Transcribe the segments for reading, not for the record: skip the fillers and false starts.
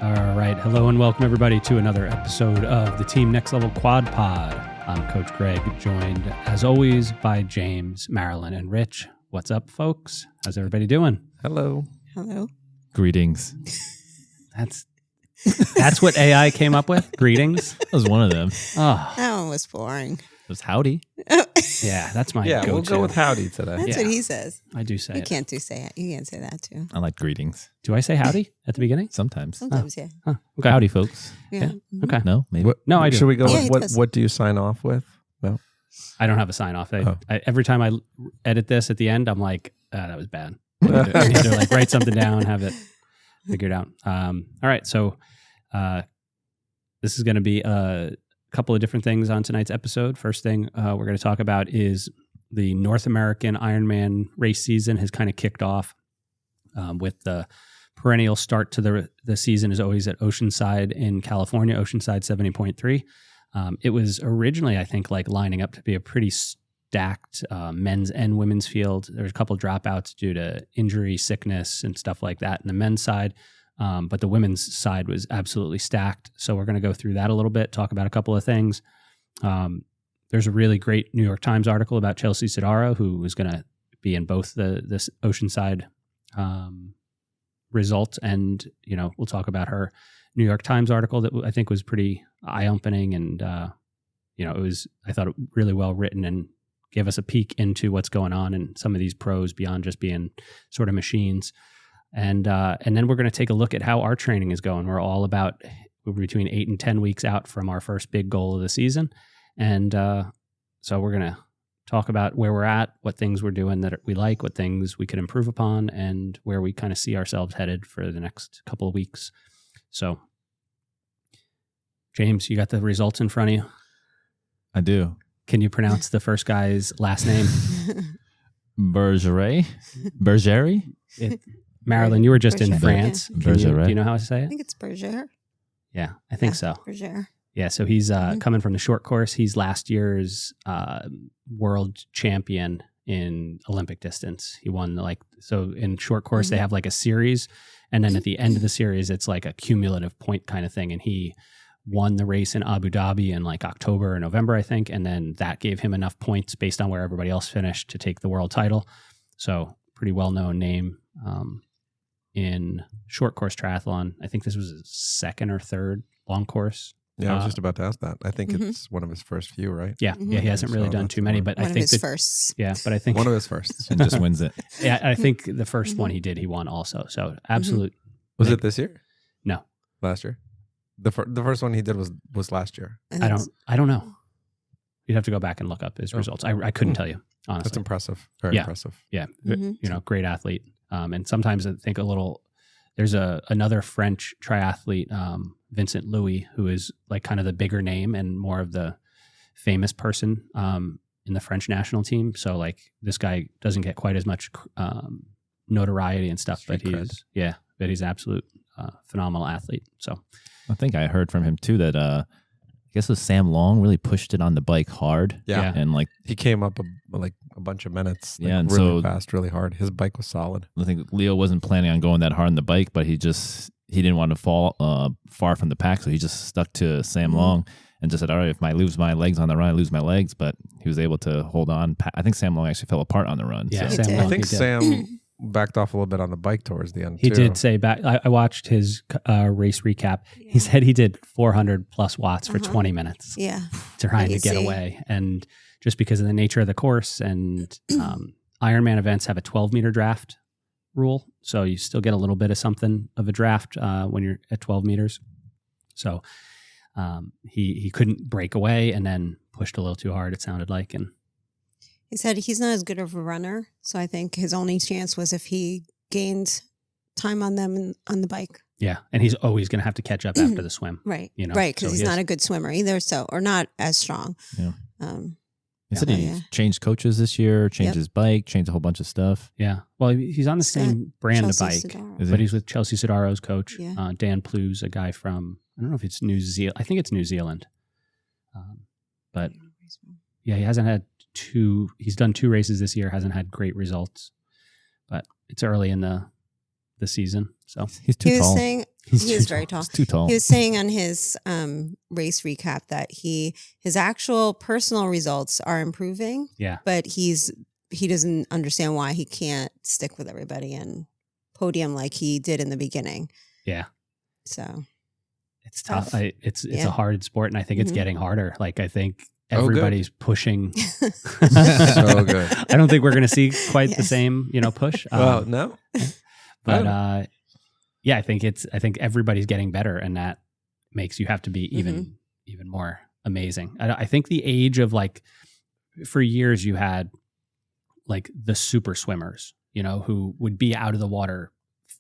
All right. Hello and welcome, everybody, to another episode of the Team Next Level Quad Pod. I'm Coach Greg, joined, as always, by James, Marilyn, and Rich. What's up, folks? How's everybody doing? Hello. Hello. Greetings. That's what AI came up with? Greetings? That was one of them. Oh, That one was boring. It was howdy. yeah, that's my Yeah, go-to. we'll go with howdy today. That's Yeah. what he says. I do say You it. can't say it. You can't say that too. I like greetings. Do I say howdy at the beginning? Sometimes. Sometimes, yeah. Huh, okay. Howdy, folks. Yeah. Okay. No, maybe. What, No, I do. Should we go Yeah, with he what? does. What do you sign off with? No. I don't have a sign off. Oh. Every time I edit this at the end, I'm like, that was bad. I need to like write something down, have it figured out. All right. So this is going to be a couple of different things on tonight's episode. First thing we're going to talk about is the North American Ironman race season has kind of kicked off with the perennial start to the season is always at Oceanside in California, Oceanside 70.3. It was originally, I think, like lining up to be a pretty stacked men's and women's field. There was a couple of dropouts due to injury, sickness, and stuff like that in the men's side. But the women's side was absolutely stacked. So we're going to go through that a little bit, talk about a couple of things. There's a really great New York Times article about Chelsea Sodaro, who is going to be in both this Oceanside results. And, you know, we'll talk about her New York Times article that I think was pretty eye-opening. And, you know, I thought it really well written and gave us a peek into what's going on in some of these pros beyond just being sort of machines. And then we're going to take a look at how our training is going. We're between 8 and 10 weeks out from our first big goal of the season. And so we're going to talk about where we're at, what things we're doing that we like, what things we could improve upon, and where we kind of see ourselves headed for the next couple of weeks. So, James, you got the results in front of you? I do. Can you pronounce the first guy's last name? Bergeret? Marilyn, you were just in Bergeret. France. Yeah. Do Bergeret. you know how to say I it? think it's Berger. Yeah, I think so. Berger. Yeah, so he's coming from the short course. He's last year's world champion in Olympic distance. He won so in short course they have like a series, and then at the end of the series it's like a cumulative point kind of thing. And he won the race in Abu Dhabi in like October or November, I think, and then that gave him enough points based on where everybody else finished to take the world title. So pretty well known name in short course triathlon. I think this was his second or third long course. Yeah, I was just about to ask that. I think Mhm. it's one of his first few, right? Yeah, Mhm. yeah, he hasn't really So done that's too many, one. but One I of think his firsts. yeah, but I think One of his firsts. And just wins it. yeah, I think the first one he did, he won also. So absolute. Was it this year? No, Last year? The first one he did was last year. I don't know. You'd have to go back and look up his results. I couldn't tell you honestly. That's impressive. Very Yeah. impressive. Yeah, Mhm. you know, great athlete. And sometimes I think there's another French triathlete, Vincent Louis, who is like kind of the bigger name and more of the famous person in the French national team. So like this guy doesn't get quite as much notoriety and stuff, Street but cred. he's absolute phenomenal athlete. So I think I heard from him too that I guess it was Sam Long really pushed it on the bike hard. Yeah. And like He came up a bunch of minutes. Yeah, and really so- fast, really hard. His bike was solid. I think Leo wasn't planning on going that hard on the bike, but he didn't want to fall far from the pack, so he just stuck to Sam Long and just said, all right, if I lose my legs on the run, I lose my legs. But he was able to hold on. I think Sam Long actually fell apart on the run. yeah, so. He Sam did. Long, I think he did. Sam backed off a little bit on the bike towards the end, He too. did say back. I watched his race recap. He said he did 400 plus watts for 20 minutes Yeah. trying to get Crazy. away, and just because of the nature of the course and Ironman events have a 12-meter draft rule, so you still get a little bit of something of a draft when you're at 12 meters. So he couldn't break away, and then pushed a little too hard. It sounded like, and He said he's not as good of a runner, so I think his only chance was if he gained time on them on the bike. yeah, and he's always going to have to catch up after the swim. Right. You know, right, so because he's he not has- a good swimmer either, or not as strong. Yeah. Um, He said Yeah. he Yeah. changed coaches this year, changed Yep. his bike, changed a whole bunch of stuff. Yeah, well, he's on the same brand of Chelsea bike. Sodaro. Is But he? he's with Chelsea Sodaro's coach, Yeah. Dan Plews, a guy from, I don't know if it's New Zealand. I think it's New Zealand. But yeah, he hasn't had he's done 2 races this year, hasn't had great results. But it's early in the season. So He's too He was tall. saying He is very tall. It's too tall. He was saying on his race recap that his actual personal results are improving. Yeah. But he doesn't understand why he can't stick with everybody and podium like he did in the beginning. Yeah. So it's tough. Tough. It's Yeah. a hard sport, and I think it's Mhm. getting harder. Like I think Oh, good. everybody's pushing. So good. I don't think we're going to see quite the Yes. same, push. Well, no. But yeah, I think everybody's getting better, and that makes you have to be even more amazing. I think the age of like, for years you had like the super swimmers, who would be out of the water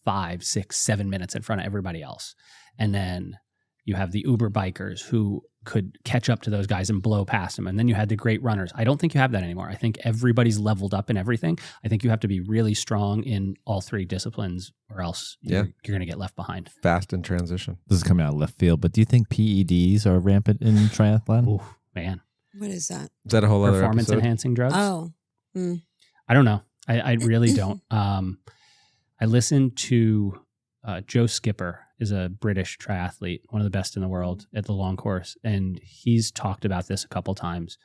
5, 6, 7 minutes in front of everybody else, and then you have the Uber bikers who could catch up to those guys and blow past them. And then you had the great runners. I don't think you have that anymore. I think everybody's leveled up in everything. I think you have to be really strong in all 3 disciplines, or else you're going to get left behind. Fast in transition. This is coming out of left field, but do you think PEDs are rampant in triathlon? Ooh, man. what is that? Is that a whole other Performance episode? enhancing drugs? Oh, I don't know. I really don't. I listened to Joe Skipper is a British triathlete, one of the best in the world at the long course. And he's talked about this a couple times.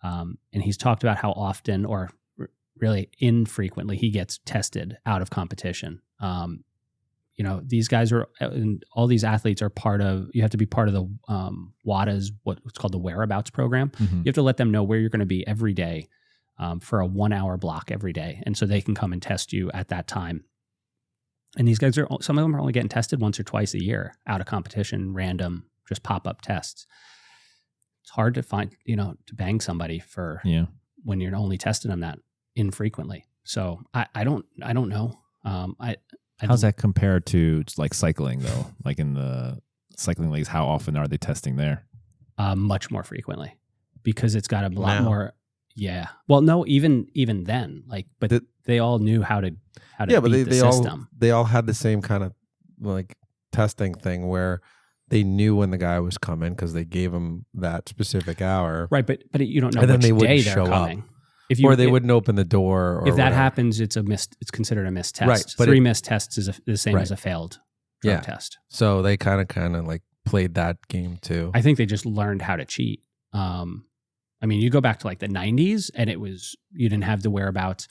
And he's talked about how often or really infrequently he gets tested out of competition. These guys are, and all these athletes are you have to be part of the WADA's, what's called the whereabouts program. Mhm. You have to let them know where you're going to be every day for a 1 hour block every day. And so they can come and test you at that time. And these guys some of them are only getting tested once or twice a year out of competition, random, just pop-up tests. It's hard to find, to bang somebody for when you're only testing them that infrequently. So I don't know. How's that compared to like cycling though? Like in the cycling leagues, how often are they testing there? Much more frequently, because it's got a lot Now. more. Yeah. Well, no, even then, but they all knew how to Yeah, but beat they the system. they all had the same kind of like testing thing where they knew when the guy was coming because they gave him that specific hour. Right, but you don't know And then which they wouldn't day they're show up. coming. Or they wouldn't open the door. Or If that whatever. happens, it's considered a missed test. Right, but 3 missed tests is the same Right. as a failed drug Yeah. test. So they kind of like played that game too. I think they just learned how to cheat. You go back to like the 90s, and you didn't have the whereabouts.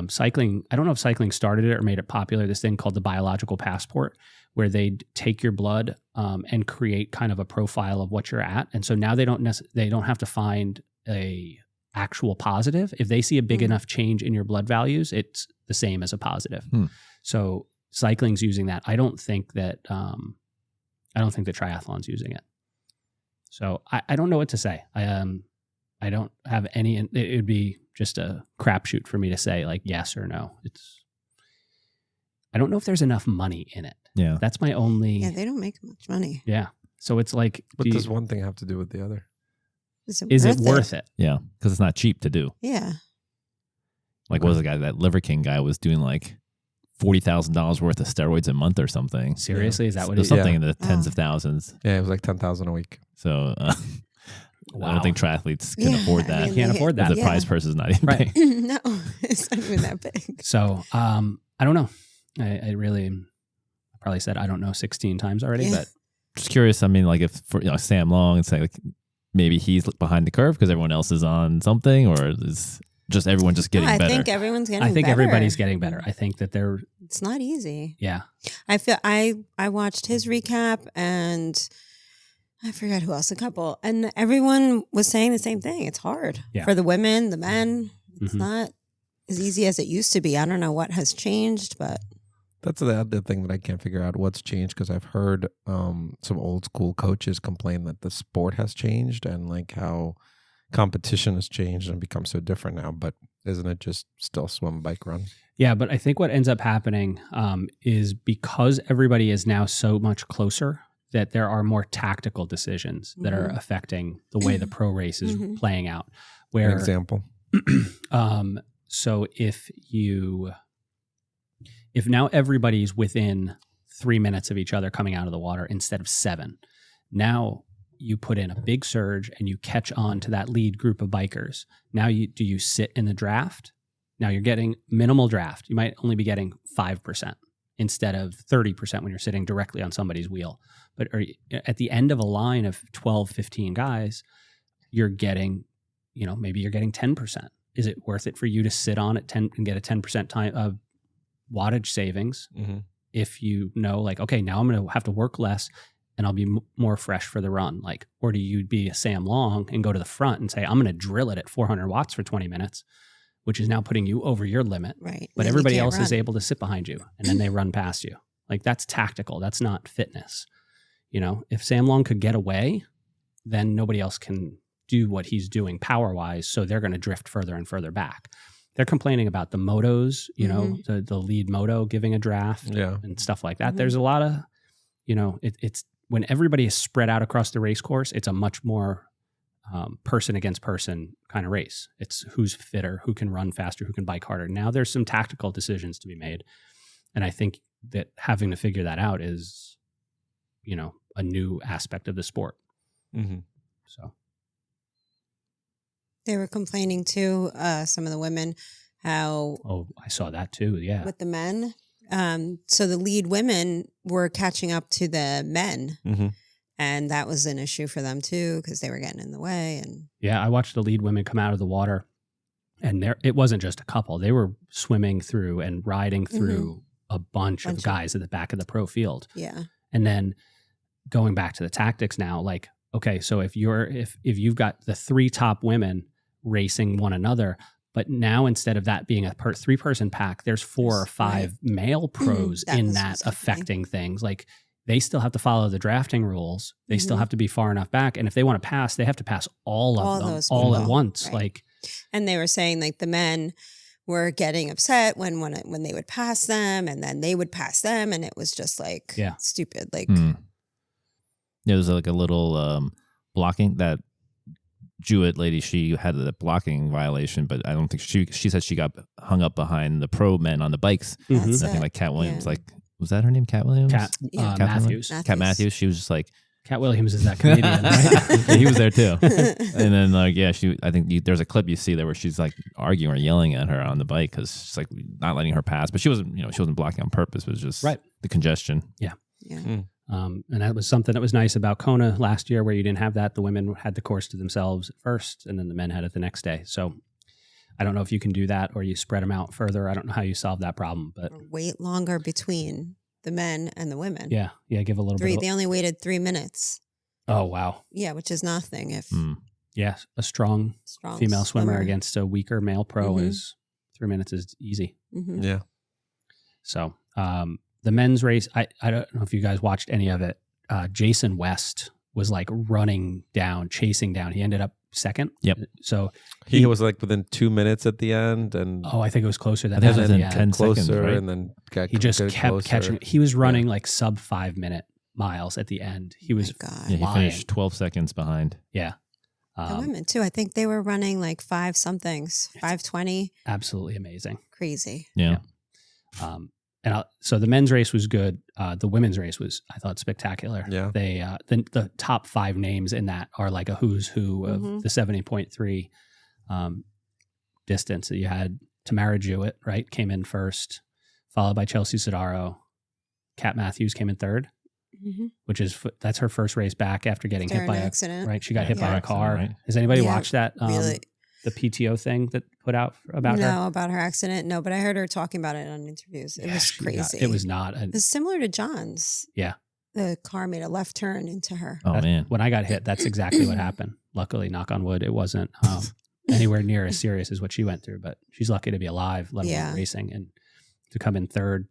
Cycling, I don't know if cycling started it or made it popular, this thing called the biological passport, where they'd take your blood and create kind of a profile of what you're at. And so now they don't have to find a actual positive. If they see a big enough change in your blood values, it's the same as a positive. So cycling's using that. I don't think that the triathlon's using it. So I don't know what to say. I don't have any. It would be just a crapshoot for me to say like yes or no. I don't know if there's enough money in it. Yeah. That's my only. yeah, they don't make much money. Yeah. So it's like, What does one thing have to do with the other? is it worth it? Yeah. Because it's not cheap to do. Yeah. Like, what was the guy? That Liver King guy was doing like $40,000 worth of steroids a month or something. Seriously, is that what It was it is? something in the tens Oh. of thousands. Yeah, it was like 10,000 a week. So I Wow. don't think triathletes can Yeah, afford I that. mean, Can't afford that. The Yeah. prize purse is not even Right. big. No, it's not even that big. So I don't know. I really probably said I don't know 16 times already, Yeah. but Just curious. I mean, like if for Sam Long, it's like maybe he's behind the curve because everyone else is on something, or is just everyone just getting I better? think everyone's getting I think better. everybody's getting better. I think that they're, It's not easy. yeah. I feel I watched his recap and I forgot who else, a couple. And everyone was saying the same thing. It's hard Yeah. for the women, the men. It's Mhm. not as easy as it used to be. I don't know what has changed, but That's the other thing that I can't figure out what's changed, because I've heard some old school coaches complain that the sport has changed and like how competition has changed and become so different now. But isn't it just still swim, bike, run? Yeah, but I think what ends up happening is because everybody is now so much closer, that there are more tactical decisions that are affecting the way the pro race is Mhm. playing out. An Where example. so if now everybody's within 3 minutes of each other coming out of the water instead of 7, now you put in a big surge and you catch on to that lead group of bikers. Now do you sit in the draft? Now you're getting minimal draft. You might only be getting 5%. instead of 30% when you're sitting directly on somebody's wheel. But at the end of a line of 12, 15 guys, you're getting, maybe you're getting 10%. Is it worth it for you to sit on at 10 and get a 10% time of wattage savings if you know, like, okay, now I'm going to have to work less and I'll be more fresh for the run? Like, or do you be a Sam Long and go to the front and say, I'm going to drill it at 400 watts for 20 minutes, which is now putting you over your limit. Right. But Then you everybody can't else is run. able to sit behind you and then they run past you. Like, that's tactical. That's not fitness. If Sam Long could get away, then nobody else can do what he's doing power-wise, so they're going to drift further and further back. They're complaining about the motos, the lead moto giving a draft and stuff like that. There's a lot of, it's when everybody is spread out across the race course, it's a much more person against person kind of race. It's who's fitter, who can run faster, who can bike harder. Now there's some tactical decisions to be made. And I think that having to figure that out is, a new aspect of the sport. So. They were complaining too, some of the women, how Oh, I saw that too. Yeah. with the men. So the lead women were catching up to the men. And that was an issue for them too, because they were getting in the way. And Yeah. I watched the lead women come out of the water, and it wasn't just a couple. They were swimming through and riding through a bunch of guys at the back of the pro field. yeah. And then going back to the tactics now, like, okay, so if you've got the three top women racing one another, but now instead of that being a 3-person pack, there's 4 or 5 male pros That in was that what's happening. affecting things. Like, they still have to follow the drafting rules. They still have to be far enough back. And if they want to pass, they have to pass all of them those all at people. once. Right. Like, And they were saying like the men were getting upset when they would pass them, and then they would pass them, and it was just like stupid. Like Yeah, there's like a little blocking. That Jewett lady, she had the blocking violation, but I don't think she said she got hung up behind the pro men on the bikes. That's Nothing it. like Cat Williams. Yeah. Like, was that her name? Cat Williams? Cat Yeah. Matthews. Cat Matthews. She was just like, Cat Williams is that comedian, right? yeah, he was there too. And then like, yeah, I think there's a clip you see there where she's like arguing or yelling at her on the bike because she's like not letting her pass, but she wasn't blocking on purpose. It was just the congestion. yeah. And that was something that was nice about Kona last year, where you didn't have that. The women had the course to themselves at first, and then the men had it the next day. So I don't know if you can do that or you spread them out further. I don't know how you solve that problem, but Or wait longer between the men and the women. yeah, give a little They bit. only waited 3 minutes. Oh wow, Yeah, which is nothing if yeah, a strong female swimmer against a weaker male pro is 3 minutes is easy. Yeah. So the men's race, I don't know if you guys watched any of it. Jason West was like chasing down. He ended up second. Yep. So He was like within 2 minutes at the end, and I think it was closer than I think that. it was within Yeah. 10 closer, seconds, right? and then He just got kept closer. catching. He was running like sub 5 minute miles at the end. He was God. Yeah, he flying. finished 12 seconds behind. Yeah. The women too. I think they were running like 5 somethings, 5:20. Absolutely amazing. Crazy. Yeah. So the men's race was good. The women's race was, I thought, spectacular. Yeah. They the top 5 names in that are like a who's who of the 70.3 distance. So you had Tamara Jewett, right, came in first, followed by Chelsea Sodaro. Cat Matthews came in third, which that's her first race back after getting hit by an accident. right. She got hit Yeah. by a Accident, car. right? Has anybody Yeah, watched that? Really? The PTO thing that put out about her? No, about her accident. No, but I heard her talking about it on interviews. It Yeah, was she crazy. it was not. It was similar to John's. Yeah. The car made a left turn into her. Oh man. When I got hit, that's exactly what happened. Luckily, knock on wood, it wasn't anywhere near as serious as what she went through. But she's lucky to be alive, let alone racing, and to come in third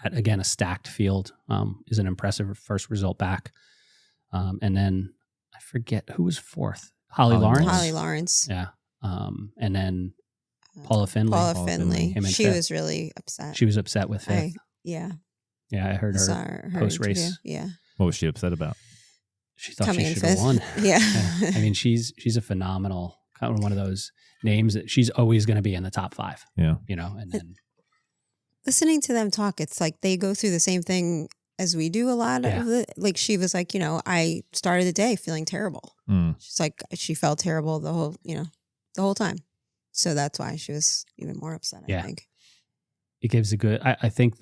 at again a stacked field is an impressive first result back. And then I forget who was fourth. Holly Lawrence. Holly Lawrence. Yeah. And then Paula Finley. Paula Finley. came in She fifth. was really upset. She was upset with fifth. Yeah. Yeah, I heard I saw her her post race. interview. Yeah. What was she upset about? She thought Coming she in should have fifth. won. Yeah. I mean, she's a phenomenal, kind of one of those names that she's always going to be in the top 5. Yeah. And then Listening to them talk, it's like they go through the same thing as we do a lot of it. Like she was like, I started the day feeling terrible. She's like, she felt terrible the whole time. So that's why she was even more upset, I think. it gives a good, I think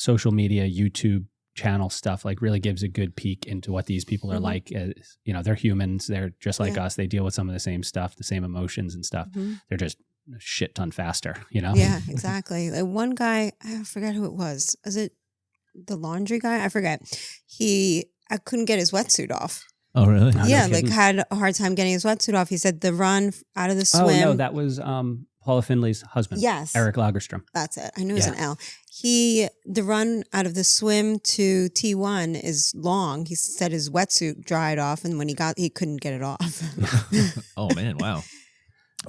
social media, YouTube channel stuff like really gives a good peek into what these people are Mhm. like. You know, they're humans. They're just like Yeah. us. They deal with some of the same stuff, the same emotions and stuff. Mhm. They're just a shit ton faster, you know? Yeah, exactly. Like one guy, I forget who it was. Was it the laundry guy? I forget. I couldn't get his wetsuit off. Oh, really? No Yeah, kidding. like had a hard time getting his wetsuit off. He said the run out of the swim. Oh, no, that was Paula Findlay's husband. Yes. Eric Lagerstrom. That's it. I knew it was Yeah. an L. The run out of the swim to T1 is long. He said his wetsuit dried off, and when he couldn't get it off. Oh man, wow.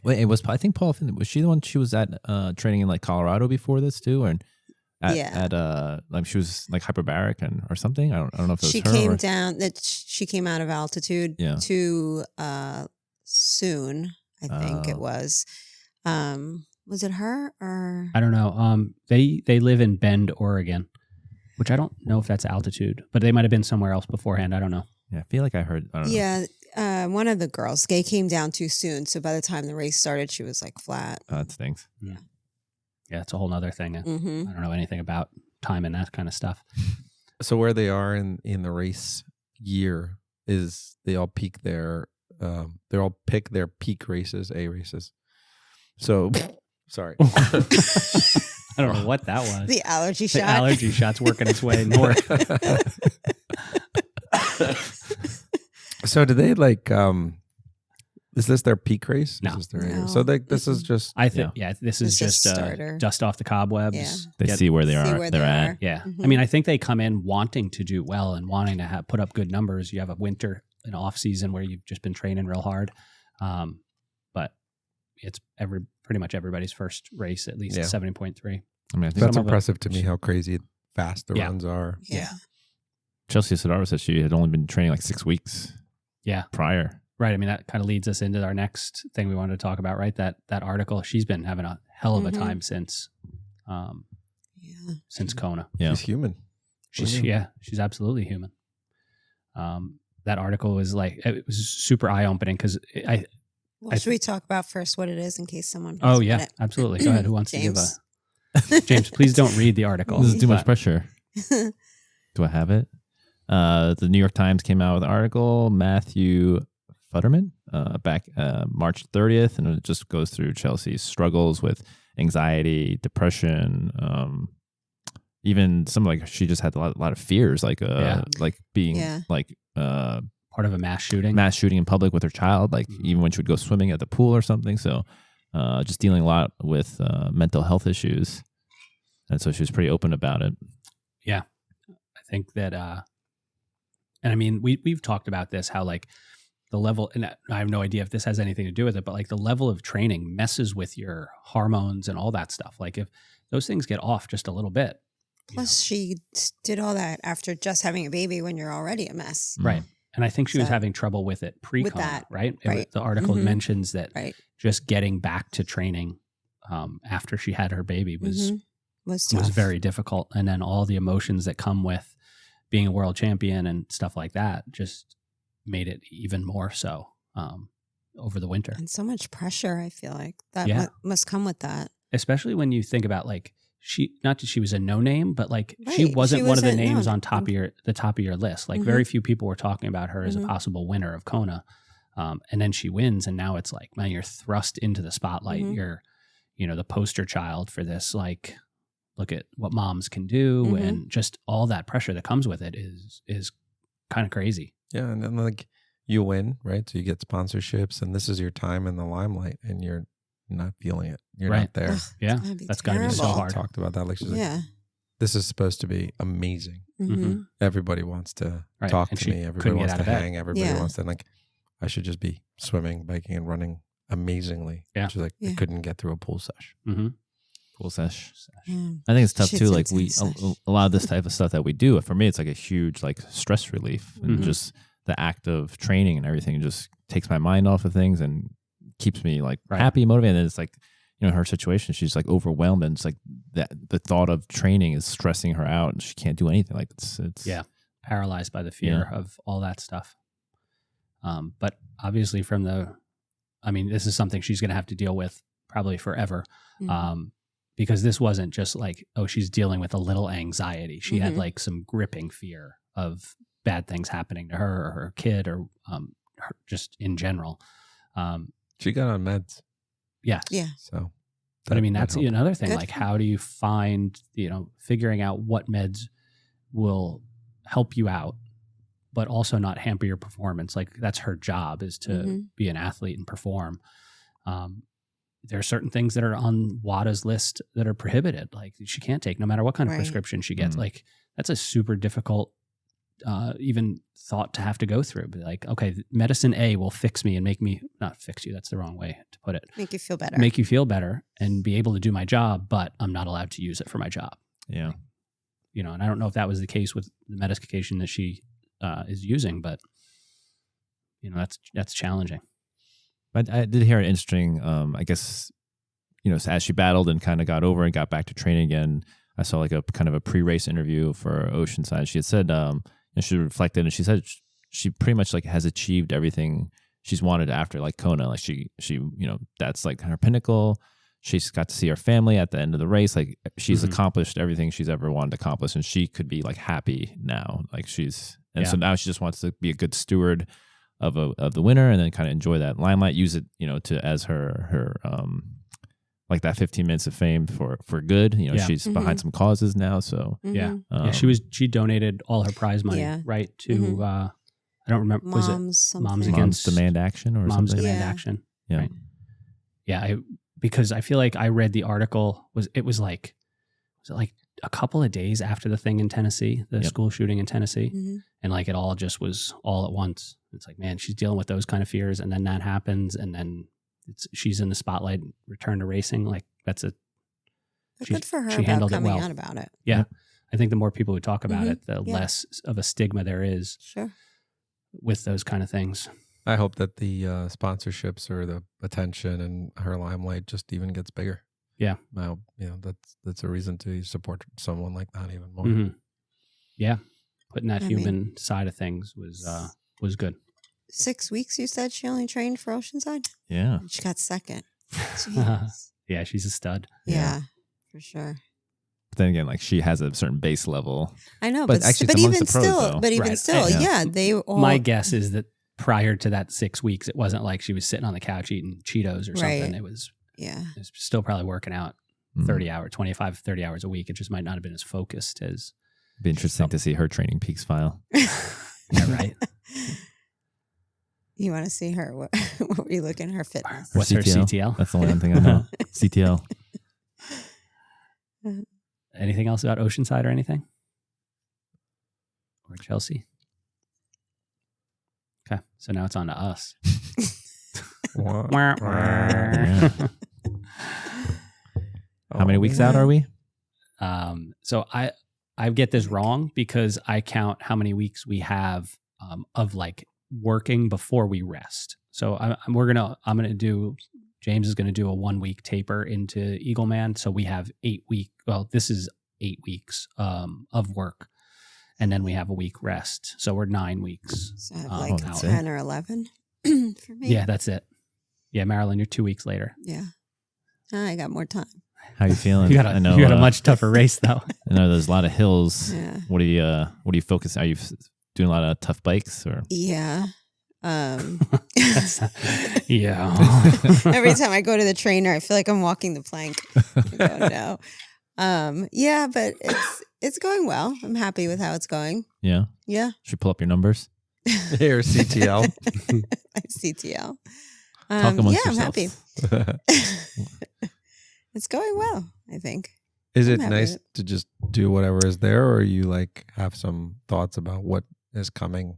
Wait, I think Paula Findlay, was she the one? She was at training in like Colorado before this too, or like she was like hyperbaric or something. I don't know if it was She her. came down. She came out of altitude Yeah. to Soon. I think it Oh. was. Was it her or? I don't know. They live in Bend, Oregon, which I don't know if that's altitude, but they might have been somewhere else beforehand. I don't know. Yeah, I feel like I heard. I don't know. Yeah, one of the girls. They came down too soon, so by the time the race started, she was like flat. That stinks. Yeah, it's a whole nother thing. Mm-hmm. I don't know anything about time and that kind of stuff. So where they are in the race year is they all peak their they all pick their peak races, A races. So sorry. I don't know what that was. The allergy The shot. allergy shot's working its way north. So do they like is this their peak race? No. This is their No. So this is just I think, this is It's just just starter. dust off the cobwebs. Yeah. They Get- see where they See are. where They're they at. are. Yeah. Mhm. I mean, I think they come in wanting to do well and wanting to put up good numbers. You have a winter, an off season where you've just been training real hard. But it's pretty much everybody's first race, at least Yeah. 70.3. I mean, I think that's some of it- impressive to me how crazy fast the Yeah. runs are. Yeah. Chelsea Sodaro said she had only been training like 6 weeks Yeah. prior. Right. I mean, that kind of leads us into our next thing we wanted to talk about, right? That article, she's been having a hell of a Mhm. time since Kona. Yeah. She's human. She's absolutely human. That article was it was super eye opening because Well, should we talk about first what it is in case someone? oh hasn't yeah, read it? absolutely. Go ahead. Who wants James. to give a James? Please don't read the article. This is too much But- pressure. Do I have it? The New York Times came out with an article, Matthew Futterman, back March 30th, and it just goes through Chelsea's struggles with anxiety, depression, even some she just had a lot of fears, like being Yeah. Part of a mass shooting. mass shooting in public with her child, even when she would go swimming at the pool or something. So just dealing a lot with mental health issues. And so she was pretty open about it. I think that, and I mean, we've talked about this, how the level, and I have no idea if this has anything to do with it, but the level of training messes with your hormones and all that stuff. If those things get off just a little bit. Plus, she did all that after just having a baby when you're already a mess. Right. And I think she was So- having trouble with it pre-Kona, With that. right? Right. The article Mhm. mentions that Right. just getting back to training after she had her baby was Mhm. Was tough. was very difficult. And then all the emotions that come with being a world champion and stuff like that just made it even more so over the winter. And so much pressure. I feel like that Yeah. must come with that. Especially when you think about not that she was a no name, but she Right. wasn't She one of the wasn't names known. on the top of your list. Mhm. Very few people were talking about her as a Mhm. possible winner of Kona. And then she wins, and now it's man, you're thrust into the spotlight. Mhm. You're, the poster child for this. Look at what moms can do, Mhm. and just all that pressure that comes with it is kind of crazy. Yeah, and then you win, right? So you get sponsorships, and this is your time in the limelight, and you're not feeling it. You're Right. not there. Ugh, Yeah, That'd be that's gotta be so terrible. hard. Talked about that. She's Yeah. this is supposed to be amazing. Mhm. Everybody wants to Right, talk and to she me. Everybody couldn't get wants out to of bed. hang. Everybody Yeah. wants to I should just be swimming, biking, and running amazingly. Yeah. She's I Yeah. couldn't get through a pool sesh. Mm-hmm. Pool sesh. Yeah. I think it's tough Shit's too. intense. A lot of this type of stuff that we do, for me, it's a huge stress relief, and Mhm. just the act of training and everything just takes my mind off of things and keeps me happy, motivated. And it's her situation, she's overwhelmed, and it's that the thought of training is stressing her out, and she can't do anything. It's Yeah. Paralyzed by the fear of all that stuff. But obviously this is something she's going to have to deal with probably forever. Mhm. because this wasn't just like, oh, she's dealing with a little anxiety. She had Mhm. like some gripping fear of bad things happening to her or her kid or her, just in general. She got on meds, Yes. Yeah. so. But I mean, that that's helped. another thing. Good. Like, how do you find, figuring out what meds will help you out, but also not hamper your performance? Like, that's her job, is to Mhm. be an athlete and perform. There are certain things that are on WADA's list that are prohibited. Like, she can't take no matter what kind of Right. prescription she gets. Mhm. Like, that's a super difficult even thought to have to go through. Be like, okay, medicine A will fix me and make me, not fix you, that's the wrong way to put it, Make you feel better. make you feel better and be able to do my job, but I'm not allowed to use it for my job. Yeah. And I don't know if that was the case with the medication that she is using, but that's challenging. But I did hear an interesting, I guess, as she battled and kind of got over and got back to training again, I saw like a kind of a pre-race interview for Oceanside. She had said, she reflected and she said she pretty much like has achieved everything she's wanted after like Kona. Like she, that's like her pinnacle. She's got to see her family at the end of the race. Like she's Mhm. accomplished everything she's ever wanted to accomplish, and she could be like happy now. Like so now she just wants to be a good steward of the winner, and then kind of enjoy that limelight, use it, to as her like that 15 minutes of fame for good. Yeah. She's behind some causes now. So Mhm. Yeah. She donated all her prize money, Yeah. right? To, Mhm. I don't remember, was it Moms, something. Moms Moms Against Demand Action or Moms something. Demand Yeah. Action? Yeah. Right. Yeah. Because I feel like I read the article, was it like a couple of days after the thing in Tennessee, the Yep. school shooting in Tennessee. Mhm. And like it all just was all at once. It's like, man, she's dealing with those kind of fears, and then that happens, and then she's in the spotlight, return to racing. Like But She- good for her she about handled it coming well. out about it. yeah. I think the more people who talk about Mhm. it, the Yeah. less of a stigma there is Sure. with those kind of things. I hope that the sponsorships or the attention and her limelight just even gets bigger. Yeah. Now, that's a reason to support someone like that even more. Mhm. Yeah. Putting that I mean- human side of things was good. 6 weeks, you said she only trained for Oceanside? Yeah. And she got second. Jeez. Yeah, she's a stud. Yeah, for sure. But then again, like she has a certain base level. I know, But but, actually but it's amongst even the pros, still, though. but even Right. still, Yeah. yeah, they all. My guess is that prior to that 6 weeks, it wasn't like she was sitting on the couch eating Cheetos or something. Right. It was still probably working out Mm. 30 hours a week. It just might not have been as focused as. Be interesting to see her Training Peaks file. Yeah, right. You want to see her? What were you looking at her fitness? Or What's her CTL? That's the only thing I know. CTL. Anything else about Oceanside or anything? Or Chelsea? Okay, so now it's on to us. Wah, Wah, wah. Yeah. How many Oh, weeks out are we? So I get this wrong because I count how many weeks we have of like working before we rest. So I'm gonna do. James is gonna do a 1 week taper into Eagleman. So we have 8 week. Well, this is 8 weeks of work, and then we have a week rest. So we're 9 weeks. So I have Oh, like that's 10 or 11 for me. Yeah, that's it. Yeah, Marilyn, you're 2 weeks later. Yeah. I got more time. How you feeling? You got I know, you got a much tougher race though. I know there's a lot of hills. Yeah. What do you focus? Are you doing a lot of tough bikes or? Yeah. Yeah. Every time I go to the trainer, I feel like I'm walking the plank. I don't know. Yeah, but it's going well. I'm happy with how it's going. Yeah. Yeah. Should pull up your numbers. Here, CTL. CTL. Talk amongst yeah, I'm happy. yourselves. It's going well, I think. Is I'm it happy nice with it. to just do whatever is there, or you like have some thoughts about what is coming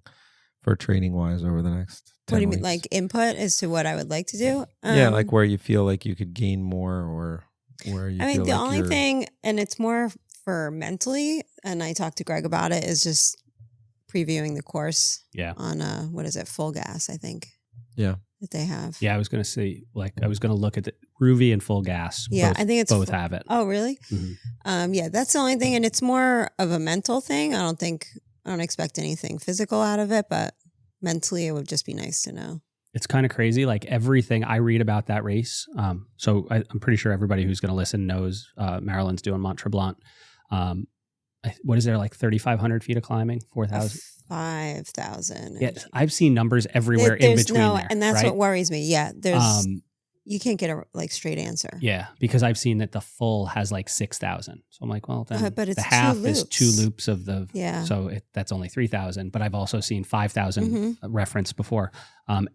for training wise over the next 10 What do you mean, weeks? like input as to what I would like to do? Yeah, like where you feel like you could gain more, or where you I mean, feel the like only you're- thing, and it's more for mentally, and I talked to Greg about it, is just previewing the course Yeah. on what is it, Full Gas, I think. Yeah. That they have. Yeah, I was gonna say, I was gonna look at the Ruby and Full Gas. Yeah, both, I think it's both have it. Oh, really? Mhm. Yeah, that's the only thing, and it's more of a mental thing. I don't expect anything physical out of it, but mentally, it would just be nice to know. it's kind of crazy. Like everything I read about that race. So I'm pretty sure everybody who's going to listen knows Marilyn's doing Mont Tremblant. What is there, like 3,500 feet of climbing? 4,000? 5,000. Yeah, I've seen numbers everywhere in between there, and that's right? what worries me. Yeah, there's you can't get a like straight answer. Yeah, because I've seen that the full has like 6,000. So I'm like, well, then but it's the half two is loops. 2 loops of the. Yeah. So that's only 3,000. But I've also seen 5,000 referenced before.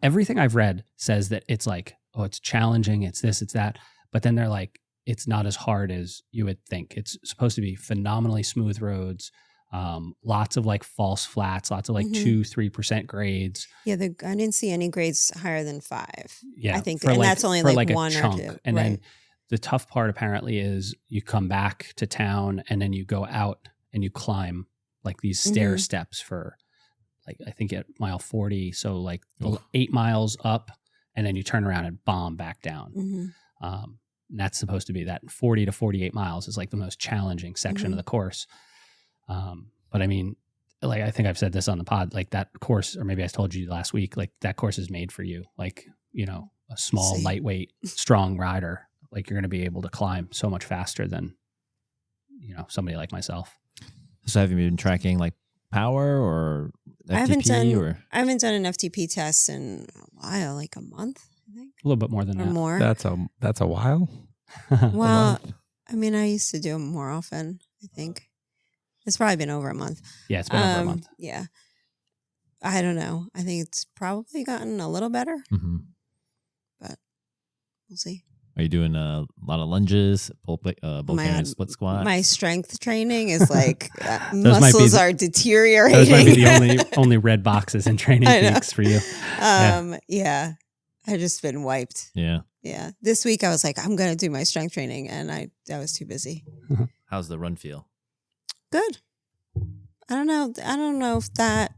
Everything I've read says that it's like, oh, it's challenging. It's this, it's that. But then they're like, it's not as hard as you would think. It's supposed to be phenomenally smooth roads. Lots of like false flats, lots of like 2-3% grades. Yeah, I didn't see any grades higher than 5. Yeah, I think, and that's only like 1 or 2. And then the tough part apparently is you come back to town and then you go out and you climb like these stair steps for like, I think at mile 40. So like 8 miles up, and then you turn around and bomb back down. And that's supposed to be that 40 to 48 miles is like the most challenging section of the course. But I mean, like, I think I've said this on the pod, like that course, or maybe I told you last week, like that course is made for you. Like, you know, a small, lightweight, strong rider, like you're going to be able to climb so much faster than, you know, somebody like myself. So have you been tracking like power or FTP? I haven't done an FTP test in a while, like a month, I think. A little bit more than or that. more. That's a while. Well, I mean, I used to do them more often, I think. It's probably been over a month. Yeah, it's been over a month. Yeah. I don't know. I think it's probably gotten a little better, but we'll see. Are you doing a lot of lunges, pull and split squat? My strength training is like muscles are deteriorating. Those might be the only red boxes in Training Peaks for you. Yeah. I've just been wiped. Yeah. Yeah. This week I was like, I'm going to do my strength training, and I was too busy. How's the run feel? Good. I don't know if that,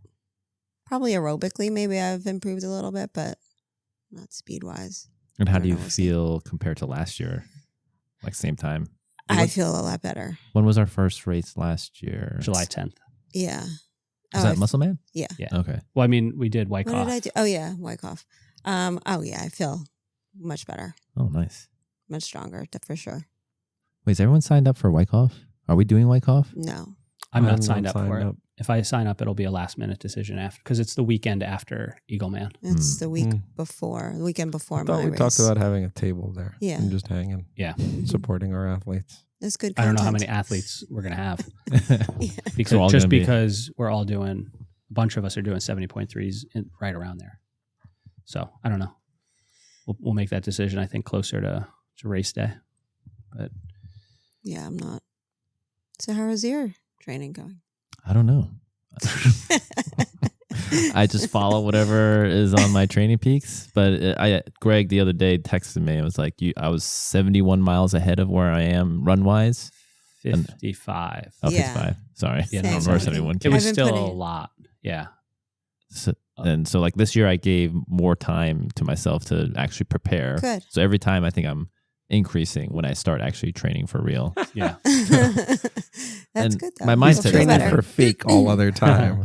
probably aerobically, maybe I've improved a little bit, but not speed wise. And how do you feel compared to last year? Like same time? I feel a lot better. When was our first race last year? July 10th. Yeah. Was that Muscle Man? Yeah. Okay. Well, I mean, we did Wyckoff. What did I do? Oh, yeah. Wyckoff. I feel much better. Oh, nice. Much stronger, for sure. Wait, is everyone signed up for Wyckoff? Are we doing Wyckoff? No. I'm not signed up for it. If I sign up, it'll be a last minute decision after, because it's the weekend after Eagle Man. It's the weekend before I thought we talked about having a table there. Yeah. And just hanging. Yeah. Supporting our athletes. It's good I content. don't know how many athletes we're going to have. So because we're all doing, a bunch of us are doing 70.3s right around there. So I don't know. We'll make that decision, I think, closer to race day. But yeah, I'm not. So how is your training going? I don't know. I just follow whatever is on my Training Peaks. But Greg the other day texted me and was like, I was 71 miles ahead of where I am run wise. 55. Oh, 55. Sorry. Yeah, no, 71. It was still a lot. Yeah. So like this year I gave more time to myself to actually prepare. Good. So every time I think I'm increasing when I start actually training for real. Yeah. That's good though. My mindset is training for fake all other time.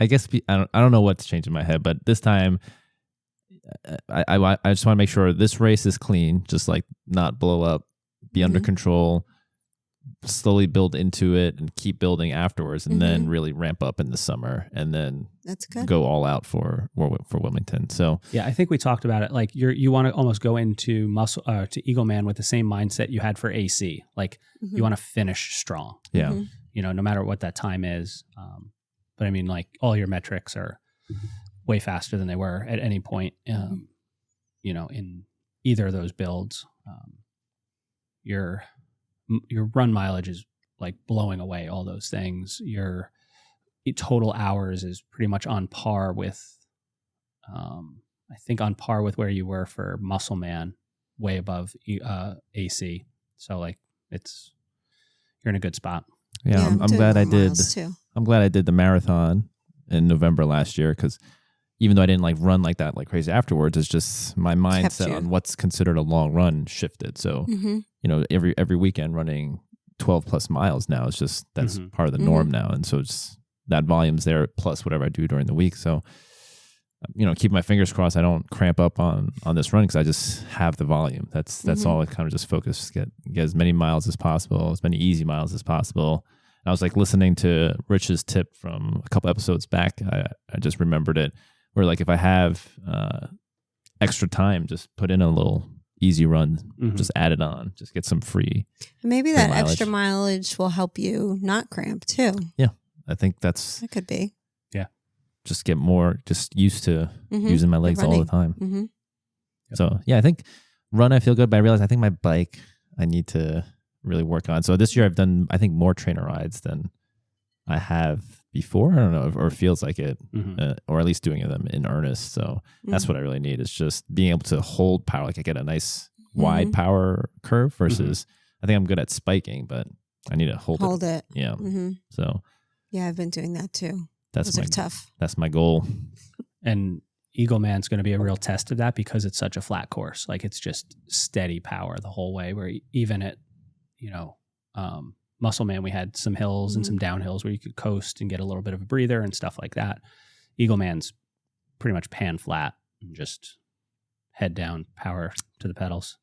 I guess I don't know what's changed in my head, but this time I just want to make sure this race is clean, just like not blow up, be under control, slowly build into it and keep building afterwards, and then really ramp up in the summer, and then that's good. Go all out for Wilmington. So yeah, I think we talked about it. Like you want to almost go into to Eagle Man with the same mindset you had for AC. Like you want to finish strong. Yeah. You know, no matter what that time is. But I mean, like all your metrics are way faster than they were at any point. You know, in either of those builds, your run mileage is like blowing away all those things. Your total hours is pretty much on par with, I think on par with where you were for Muscle Man, way above AC. So like you're in a good spot. Yeah, I'm glad I did. I'm glad I did the marathon in November last year, because even though I didn't like run like that like crazy afterwards, it's just my mindset on what's considered a long run shifted. So you know, every weekend running 12 plus miles now is just that's part of the norm now, and so it's that volume's there plus whatever I do during the week. So keep my fingers crossed I don't cramp up on this run because I just have the volume. That's all I kind of just focus, get as many miles as possible, as many easy miles as possible. And I was like listening to Rich's tip from a couple episodes back. I just remembered it where like if I have extra time, just put in a little easy run, just add it on, just get some free. Maybe that extra mileage will help you not cramp too. Yeah, I think that could be. Yeah, just get more just used to using my legs all the time. Yep. So yeah, I think run I feel good, but I realize I think my bike I need to really work on. So this year I've done I think more trainer rides than I have before. I don't know, or it feels like it, or at least doing them in earnest. So that's what I really need is just being able to hold power. Like I get a nice wide power curve versus I think I'm good at spiking, but I need to hold it. Yeah. So yeah, I've been doing that too. Those are tough. That's my goal. And Eagleman's going to be a real test of that because it's such a flat course. Like it's just steady power the whole way. Where even at, Muscleman, we had some hills and some downhills where you could coast and get a little bit of a breather and stuff like that. Eagleman's pretty much pan flat and just head down, power to the pedals.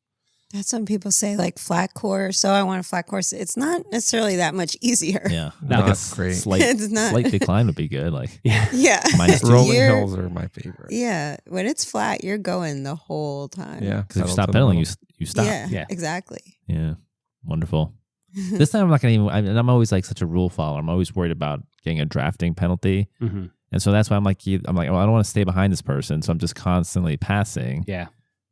That's when people say like flat course. So I want a flat course. It's not necessarily that much easier. Yeah, no, that's great. Slight decline would be good. Like yeah, rolling hills are my favorite. Yeah, when it's flat, you're going the whole time. Yeah, because if you stop pedaling, you stop. Yeah, exactly. Yeah, wonderful. This time I'm not going to even, I'm always like such a rule follower. I'm always worried about getting a drafting penalty. And so that's why I'm like, well, I don't want to stay behind this person. So I'm just constantly passing. Yeah.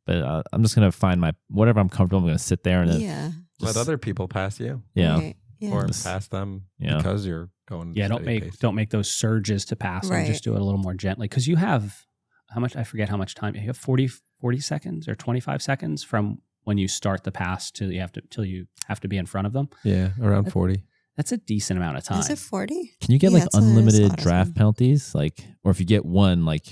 But I'm just going to find whatever I'm comfortable. I'm going to sit there and let other people pass you. Yeah. Right. Or pass them because you're going. Yeah. Don't make those surges to pass them. Just do it a little more gently. Cause you have I forget how much time you have 40 seconds or 25 seconds from when you start the pass till you have to be in front of them. Yeah, around 40. That's a decent amount of time. Is it 40? Can you get like unlimited draft penalties? Like, or if you get one, like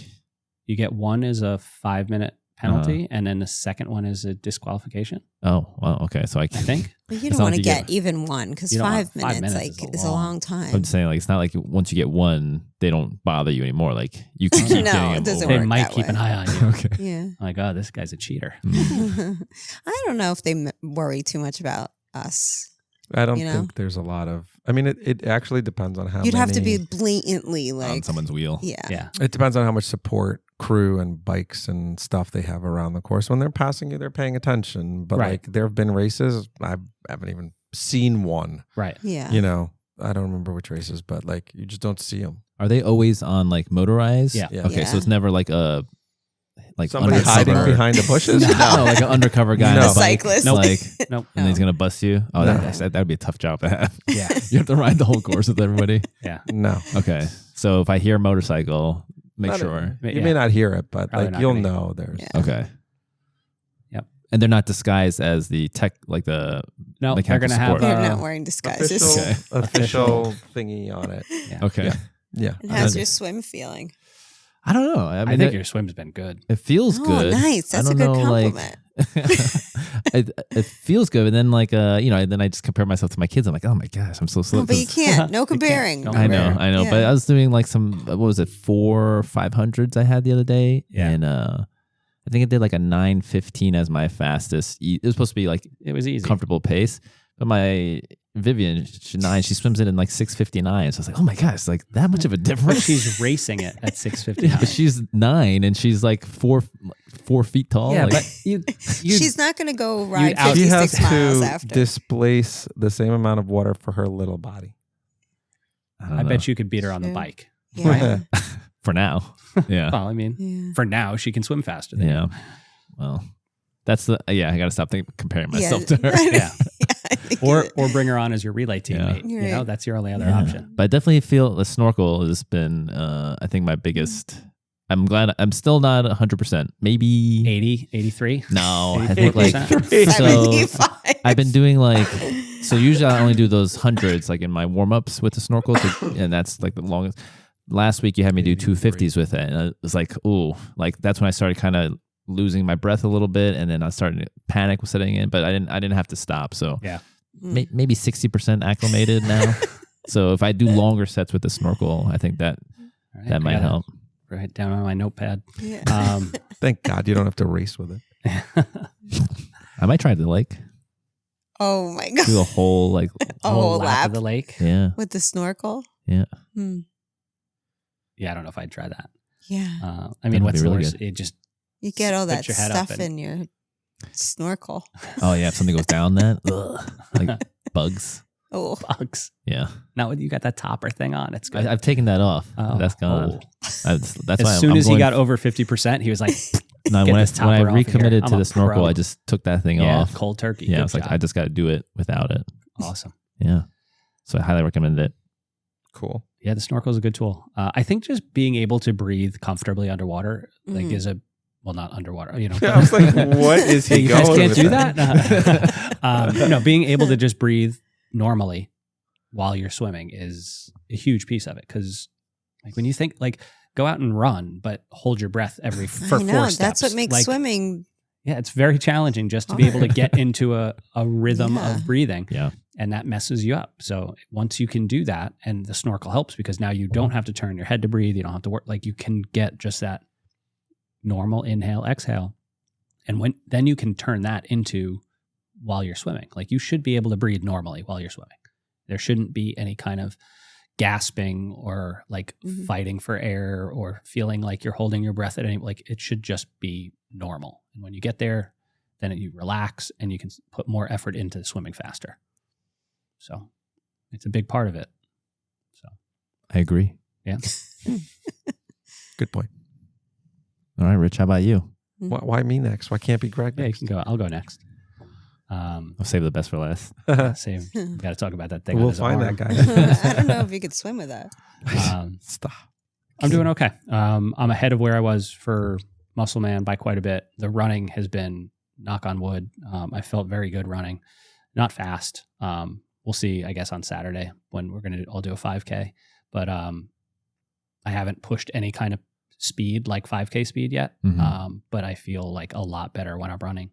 you get one is a 5-minute penalty, and then the second one is a disqualification. Oh, well, okay. So I think but you don't want to get even one because 5 minutes is a long time. I'm just saying, like, it's not like once you get one, they don't bother you anymore. Like you can keep getting them. Doesn't they work might that keep way. an eye on you. Okay. Yeah. Like, oh, this guy's a cheater. I don't know if they worry too much about us. I don't think there's a lot of. I mean, it actually depends on how. You'd have to be blatantly like on someone's wheel. Yeah. It depends on how much support, crew, and bikes and stuff they have around the course. When they're passing you, they're paying attention. But like, there have been races I haven't even seen one. Right. Yeah. I don't remember which races, but like, you just don't see them. Are they always on like motorized? Yeah. Okay, so it's never like a. Like somebody hiding behind the bushes? No, like an undercover guy. No. On a bike, Cyclist. Like, nope. And he's gonna bust you. Oh, that would be a tough job to have. Yeah, you have to ride the whole course with everybody. Yeah. No. Okay, so if I hear motorcycle, make Not sure you may not hear it, but Probably like you'll know there's. Yeah. Okay. Yep. And they're not disguised as the tech, like the no. They're gonna support. have They're not wearing disguises. Official thingy on it. Yeah. Okay. Yeah. And how's your swim feeling? I don't know. I mean, I think your swim's been good. It feels good. Nice. That's a good compliment. It feels good, and then like then I just compare myself to my kids. I'm like, oh my gosh, I'm so slow. No, but you can't. No comparing. Don't I know. Yeah. But I was doing like some, what was it, 4 500s I had the other day, and I think I did like a 9:15 as my fastest. It was supposed to be like it was easy, comfortable pace, but my Vivian, she swims it in like 6:59. So I was like, oh my gosh, like that much of a difference. She's racing it at 6:59. Yeah, but she's 9 and she's like 4 feet tall. Yeah, like, but she's not going to go ride She 56 has miles to after. displace the same amount of water for her little body. I bet you could beat her on the bike. Yeah. For now. Yeah. Well, I mean, for now she can swim faster than you. Well, that's I got to stop comparing myself to her. Yeah. Or bring her on as your relay teammate. Yeah. That's your only other option. But I definitely feel the snorkel has been, I think, my biggest. I'm glad I'm still not 100%. Maybe 80, 83. No, I think like 75. I've been doing like, so usually I only do those hundreds like in my warm ups with the snorkel, and that's like the longest. Last week you had me do 250s with it, and it was like, ooh, like that's when I started kind of losing my breath a little bit, and then I started to panic was setting in, but I didn't have to stop. So yeah, maybe 60% acclimated now. So if I do longer sets with the snorkel, I think that might help. right down on my notepad. Yeah. Thank God you don't have to race with it. I might try the lake. Oh my God. Do a whole like, A whole lap of the lake. yeah. with the snorkel. Yeah. Hmm. Yeah, I don't know if I'd try that. Yeah. I mean, would what's be the really worst? good. It just You get all put that your head up stuff and- in your snorkel. Oh yeah. If something goes down that, like bugs. Oh. bugs. Yeah. Now you got that topper thing on. It's good. I've taken that off. Oh. That's gone. Oh. That's why As soon I'm as he going- got over 50%, he was like, No, Get when I this topper off of recommitted here. to I'm the a snorkel, pro. I just took that thing yeah, off. cold turkey. Yeah, Good I was like, job. I just got to do it without it. Awesome. Yeah. So I highly recommend it. Cool. Yeah, the snorkel is a good tool. I think just being able to breathe comfortably underwater, like, Mhm. is a well, not underwater. You know, I was like, what is he you guys going can't with do that? that. Being able to just breathe normally while you're swimming is a huge piece of it. Because, like, when you think, like, go out and run, but hold your breath for I 4 know. steps. That's what makes Like, swimming. Yeah, it's very challenging just to be able to get into a rhythm Yeah. of breathing. Yeah. And that messes you up. So once you can do that, and the snorkel helps because now you don't have to turn your head to breathe. You don't have to work. Like, you can get just that normal inhale, exhale. And then you can turn that into while you're swimming. Like, you should be able to breathe normally while you're swimming. There shouldn't be any kind of gasping or like Mhm. fighting for air or feeling like you're holding your breath at any, like, it should just be normal. And when you get there, then you relax and you can put more effort into swimming faster. So it's a big part of it. So I agree. yeah. Good point. All right, Rich, how about you? Why me next? Why can't be Greg Yeah, you next? can go. I'll go next. I'll save the best for last. Same. We got to talk about that thing. We'll on his find arm. that guy. I don't know if you could swim with that. Stop. I'm doing okay. I'm ahead of where I was for Muscle Man by quite a bit. The running has been, knock on wood. I felt very good running, not fast. We'll see, I guess, on Saturday when we're going to all do a 5K. But I haven't pushed any kind of speed, like 5K speed yet. Mhm. But I feel like a lot better when I'm running.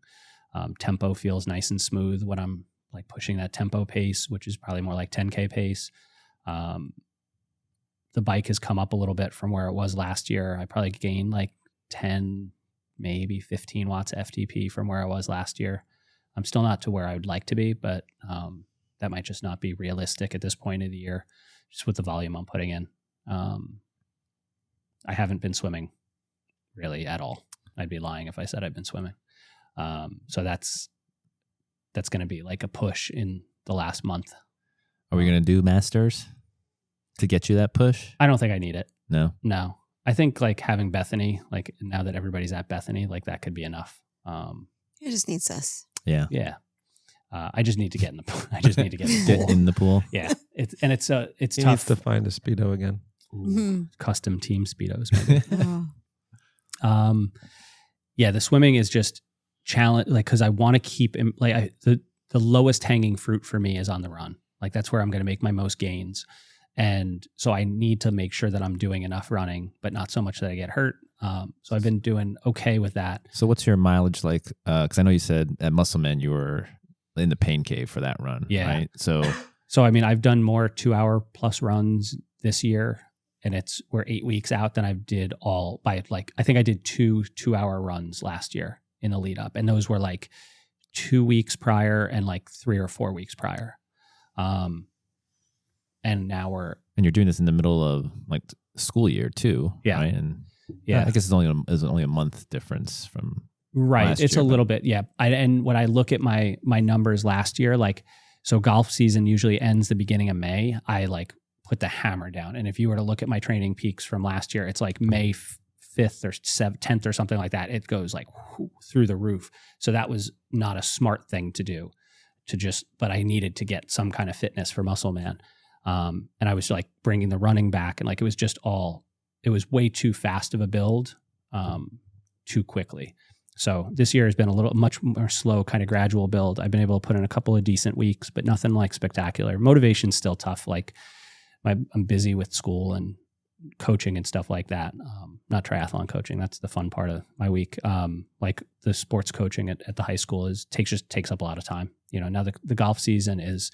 Tempo feels nice and smooth when I'm like pushing that tempo pace, which is probably more like 10K pace. The bike has come up a little bit from where it was last year. I probably gained like 10, maybe 15 watts FTP from where I was last year. I'm still not to where I would like to be, but that might just not be realistic at this point of the year, just with the volume I'm putting in. I haven't been swimming really at all. I'd be lying if I said I've been swimming. So that's going to be like a push in the last month. Are we going to do Masters to get you that push? I don't think I need it. No. No, I think like having Bethany, like now that everybody's at Bethany, like that could be enough. It just needs us. Yeah. Yeah. I just need to get in the pool. I just need to get in the pool. Get in the pool. Yeah. It's He tough. needs to find a Speedo again. Ooh, Mhm. custom team Speedos, maybe. Oh. Yeah, the swimming is just challenge, like, because I want to keep the lowest hanging fruit for me is on the run. Like, that's where I'm going to make my most gains. And so I need to make sure that I'm doing enough running, but not so much that I get hurt. So I've been doing okay with that. So what's your mileage like? Because I know you said at Muscleman you were in the pain cave for that run. Yeah. Right? So So, I mean, I've done more 2-hour plus runs this year, and we're 8 weeks out than I did all by like, I think I did 2-hour runs last year in the lead up. And those were like 2 weeks prior and like 3 or 4 weeks prior. And now and you're doing this in the middle of like school year too. Yeah. Right. And yeah, I guess it's only a month difference from right. last It's year, a but- little bit. Yeah. And when I look at my numbers last year, like, so golf season usually ends the beginning of May. I like put the hammer down. And if you were to look at my training peaks from last year, it's like May 5th or 10th or something like that. It goes like through the roof. So that was not a smart thing to do but I needed to get some kind of fitness for Muscle Man. And I was like bringing the running back, and like, it was way too fast of a build, too quickly. So this year has been much more slow, kind of gradual build. I've been able to put in a couple of decent weeks, but nothing like spectacular. Motivation's still tough. Like, I'm busy with school and coaching and stuff like that. Not triathlon coaching. That's the fun part of my week. Like the sports coaching at the high school takes up a lot of time. You know, now the golf season is,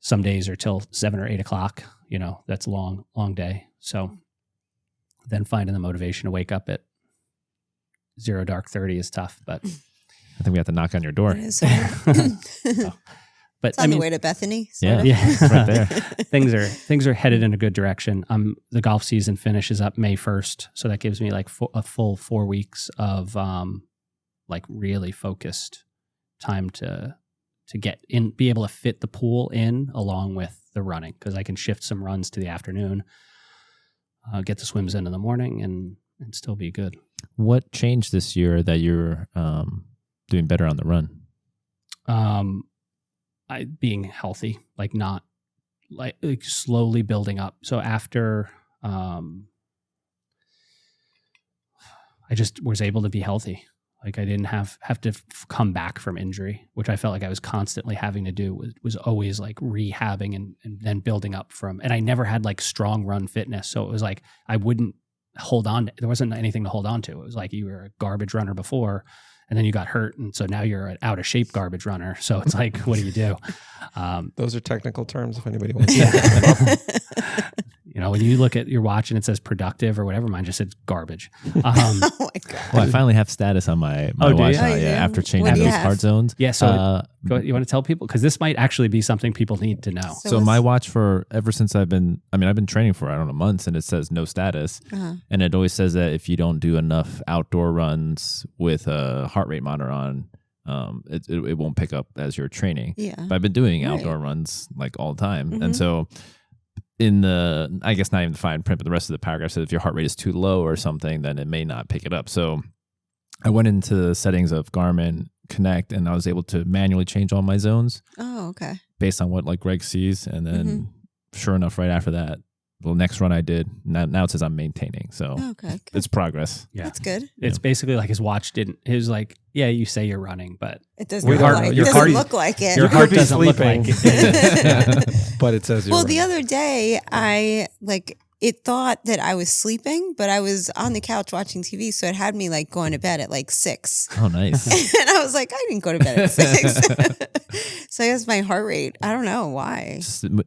some days are till 7 or 8 o'clock. You know, that's a long day. So then finding the motivation to wake up at 0 dark 30 is tough, but I think we have to knock on your door. It is hard. but It's on the way to Bethany. Yeah. Sort of. Right there. things are headed in a good direction. The golf season finishes up May 1st, so that gives me like a full 4 weeks of like really focused time to get in, be able to fit the pool in along with the running, because I can shift some runs to the afternoon, get the swims in the morning, and still be good. What changed this year that you're doing better on the run? Being healthy, like not like slowly building up. So after I just was able to be healthy. Like I didn't have to come back from injury, which I felt like I was constantly having to do. Was always like rehabbing and then building up from. And I never had like strong run fitness, so it was like I wouldn't hold on. There wasn't anything to hold on to. It was like you were a garbage runner before, and then you got hurt, and so now you're an out of shape garbage runner. So it's like, what do you do? Those are technical terms. If anybody wants Yeah. to look them up. You know, when you look at your watch and it says productive or whatever, mine just says garbage. Oh my God. Well, I finally have status on my Oh, do watch you? now. Oh, you Yeah, do? after What changing do you those have? hard zones. Yeah, so you want to tell people, because this might actually be something people need to know. So my watch ever since I've been training for, I don't know, months, and it says no status. Uh-huh. And it always says that if you don't do enough outdoor runs with a heart rate monitor on, it won't pick up as you're training. Yeah. But I've been doing Right. outdoor runs like all the time. Mhm. And so in the, I guess not even the fine print, but the rest of the paragraph says if your heart rate is too low or something, then it may not pick it up. So I went into the settings of Garmin Connect, and I was able to manually change all my zones Oh, okay. based on what like Greg sees. And then Mm-hmm. sure enough, right after that, the next run I did, now it says I'm maintaining. So Okay. Good. it's progress. Yeah. That's good. It's basically like his watch didn't, it was like, yeah, you say you're running, but It doesn't, Your look, heart- like, your it doesn't heart- look like it. your could heart be doesn't look sleeping. like it. But it says you're Well, the right. other day, I like it thought that I was sleeping, but I was on the couch watching TV, so it had me like going to bed at like 6. Oh, nice. And I was like, I didn't go to bed at 6. So I guess my heart rate, I don't know why.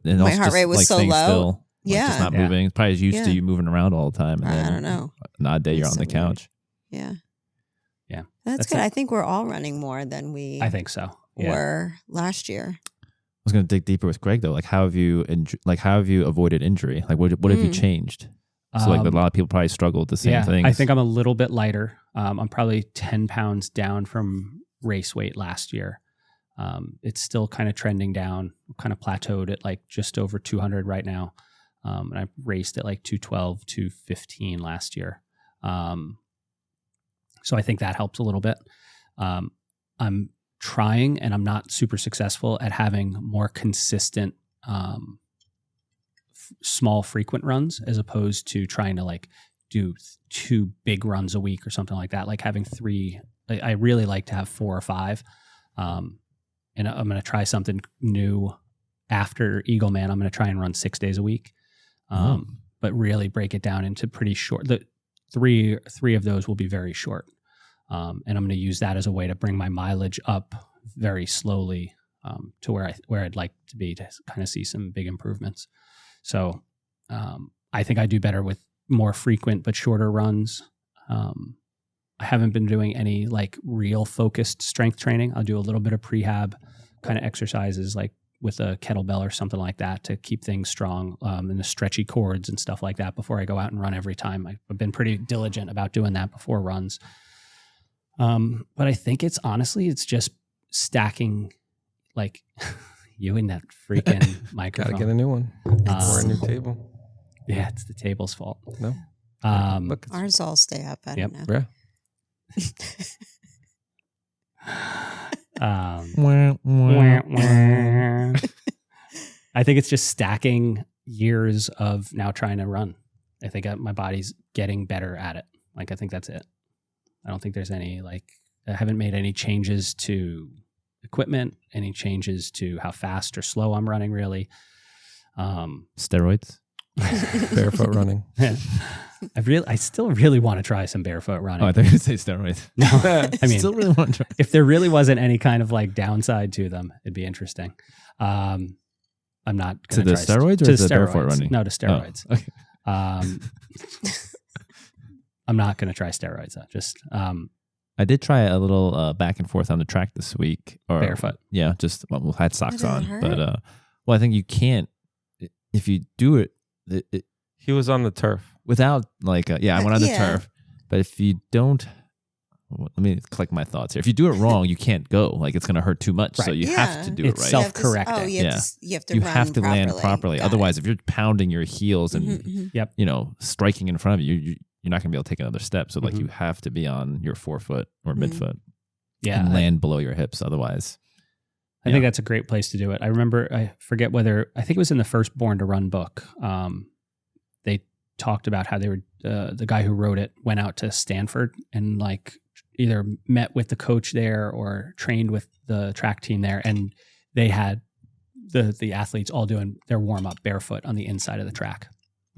My heart rate was so staying low. Still, like, Yeah. just not Yeah. moving. It's probably used Yeah. to you moving around all the time. And I then don't know. an odd day you're That's on the so weird. couch. Yeah. Yeah. That's That's good. it. I think we're all running more than we I think so. Yeah. were last year. I was going to dig deeper with Greg though. Like, how have you avoided injury? Like, what have you changed? So, like, a lot of people probably struggle with the same things. I think I'm a little bit lighter. I'm probably 10 pounds down from race weight last year. It's still kind of trending down, kind of plateaued at like just over 200 right now. And I raced at like 212, 215 last year. So I think that helps a little bit. I'm trying, and I'm not super successful at having more consistent, small frequent runs, as opposed to trying to like do 2 big runs a week or something like that. Like having 3, I really like to have 4 or 5. And I'm going to try something new after Eagle Man. I'm going to try and run 6 days a week. But really break it down into pretty short. The three of those will be very short. And I'm going to use that as a way to bring my mileage up very slowly, to where I'd like to be, to kind of see some big improvements. So I think I do better with more frequent but shorter runs. I haven't been doing any like real focused strength training. I'll do a little bit of prehab kind of exercises, like with a kettlebell or something like that, to keep things strong, and the stretchy cords and stuff like that before I go out and run every time. I've been pretty diligent about doing that before runs. But I think it's just stacking, like you and that freaking microphone. Gotta get a new one or a new table. Yeah, it's the table's fault. No, look, it's, Ours all stay up. I Yep. don't know. yeah. I think it's just stacking years of now trying to run. I think my body's getting better at it. Like, I think that's it. I don't think there's any, like, I haven't made any changes to equipment, any changes to how fast or slow I'm running, really. Steroids. Barefoot running. I still really want to try some barefoot running. Oh, I thought you were going to say steroids. No, I mean, still really want to try. if there really wasn't any kind of like downside to them, it'd be interesting. I'm not To gonna the try steroids or to the barefoot running? No, to steroids. Oh, okay. I'm not going to try steroids. I did try a little back and forth on the track this week. Or, barefoot. Yeah, just we had socks Did it on. hurt? But, well, I think you can't, if you do it, He was on the turf. without like, I went on the Yeah. turf. But if you don't, let me collect my thoughts here. If you do it wrong, you can't go. Like it's going to hurt too much. So Right. you Yeah. have to do It's it right. self-correcting. Oh, you have, Yeah. to, you have to You run have to land properly. Got it. Otherwise, if you're pounding your heels and Mhm, mhm. you know striking in front of you, you're not going to be able to take another step. So like Mhm. you have to be on your forefoot or Mhm. midfoot Yeah. and land below your hips. Otherwise, I think that's a great place to do it. I remember, I forget whether, I think it was in the first Born to Run book. They talked about how they were, the guy who wrote it went out to Stanford and like either met with the coach there or trained with the track team there. And they had the athletes all doing their warm up barefoot on the inside of the track.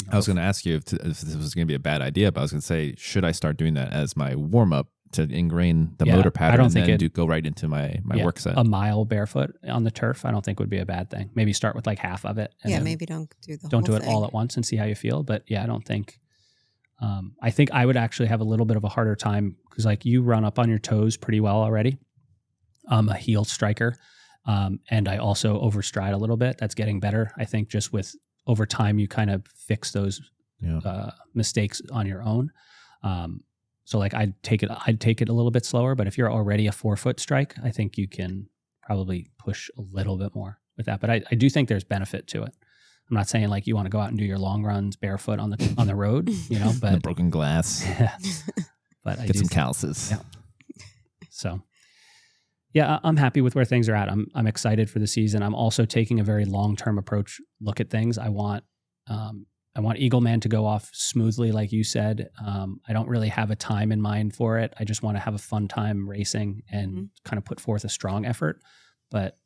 You know, I was going to ask you if this was going to be a bad idea, but I was going to say, should I start doing that as my warm up to ingrain the Yeah, motor I pattern don't and think then go right into my yeah, work set? A mile barefoot on the turf, I don't think would be a bad thing. Maybe start with like half of it. And Yeah, then maybe don't do the don't whole do it all thing. at once and see how you feel. But yeah, I don't think. I think I would actually have a little bit of a harder time because like you run up on your toes pretty well already. I'm a heel striker, and I also overstride a little bit. That's getting better. I think just with over time, you kind of fix those mistakes on your own. So like I'd take it a little bit slower. But if you're already a 4-foot strike, I think you can probably push a little bit more with that. But I do think there's benefit to it. I'm not saying like you want to go out and do your long runs barefoot on the road, you know, the but broken glass, but I get do some think- calluses. Yeah. So yeah, I'm happy with where things are at. I'm excited for the season. I'm also taking a very long-term approach look at things. I want Eagleman to go off smoothly, like you said. I don't really have a time in mind for it. I just want to have a fun time racing and kind of put forth a strong effort. But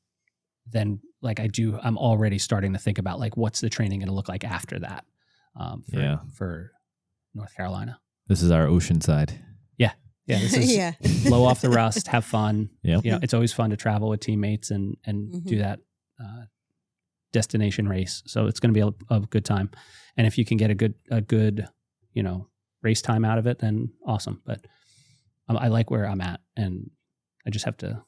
then like I'm already starting to think about like, what's the training going to look like after that for North Carolina. This is our ocean side. Yeah, this is Yeah. blow off the rust, have fun. Yep. You know, it's always fun to travel with teammates and do that destination race. So it's going to be a good time. And if you can get a good, you know, race time out of it, then awesome. But I like where I'm at, and I just have to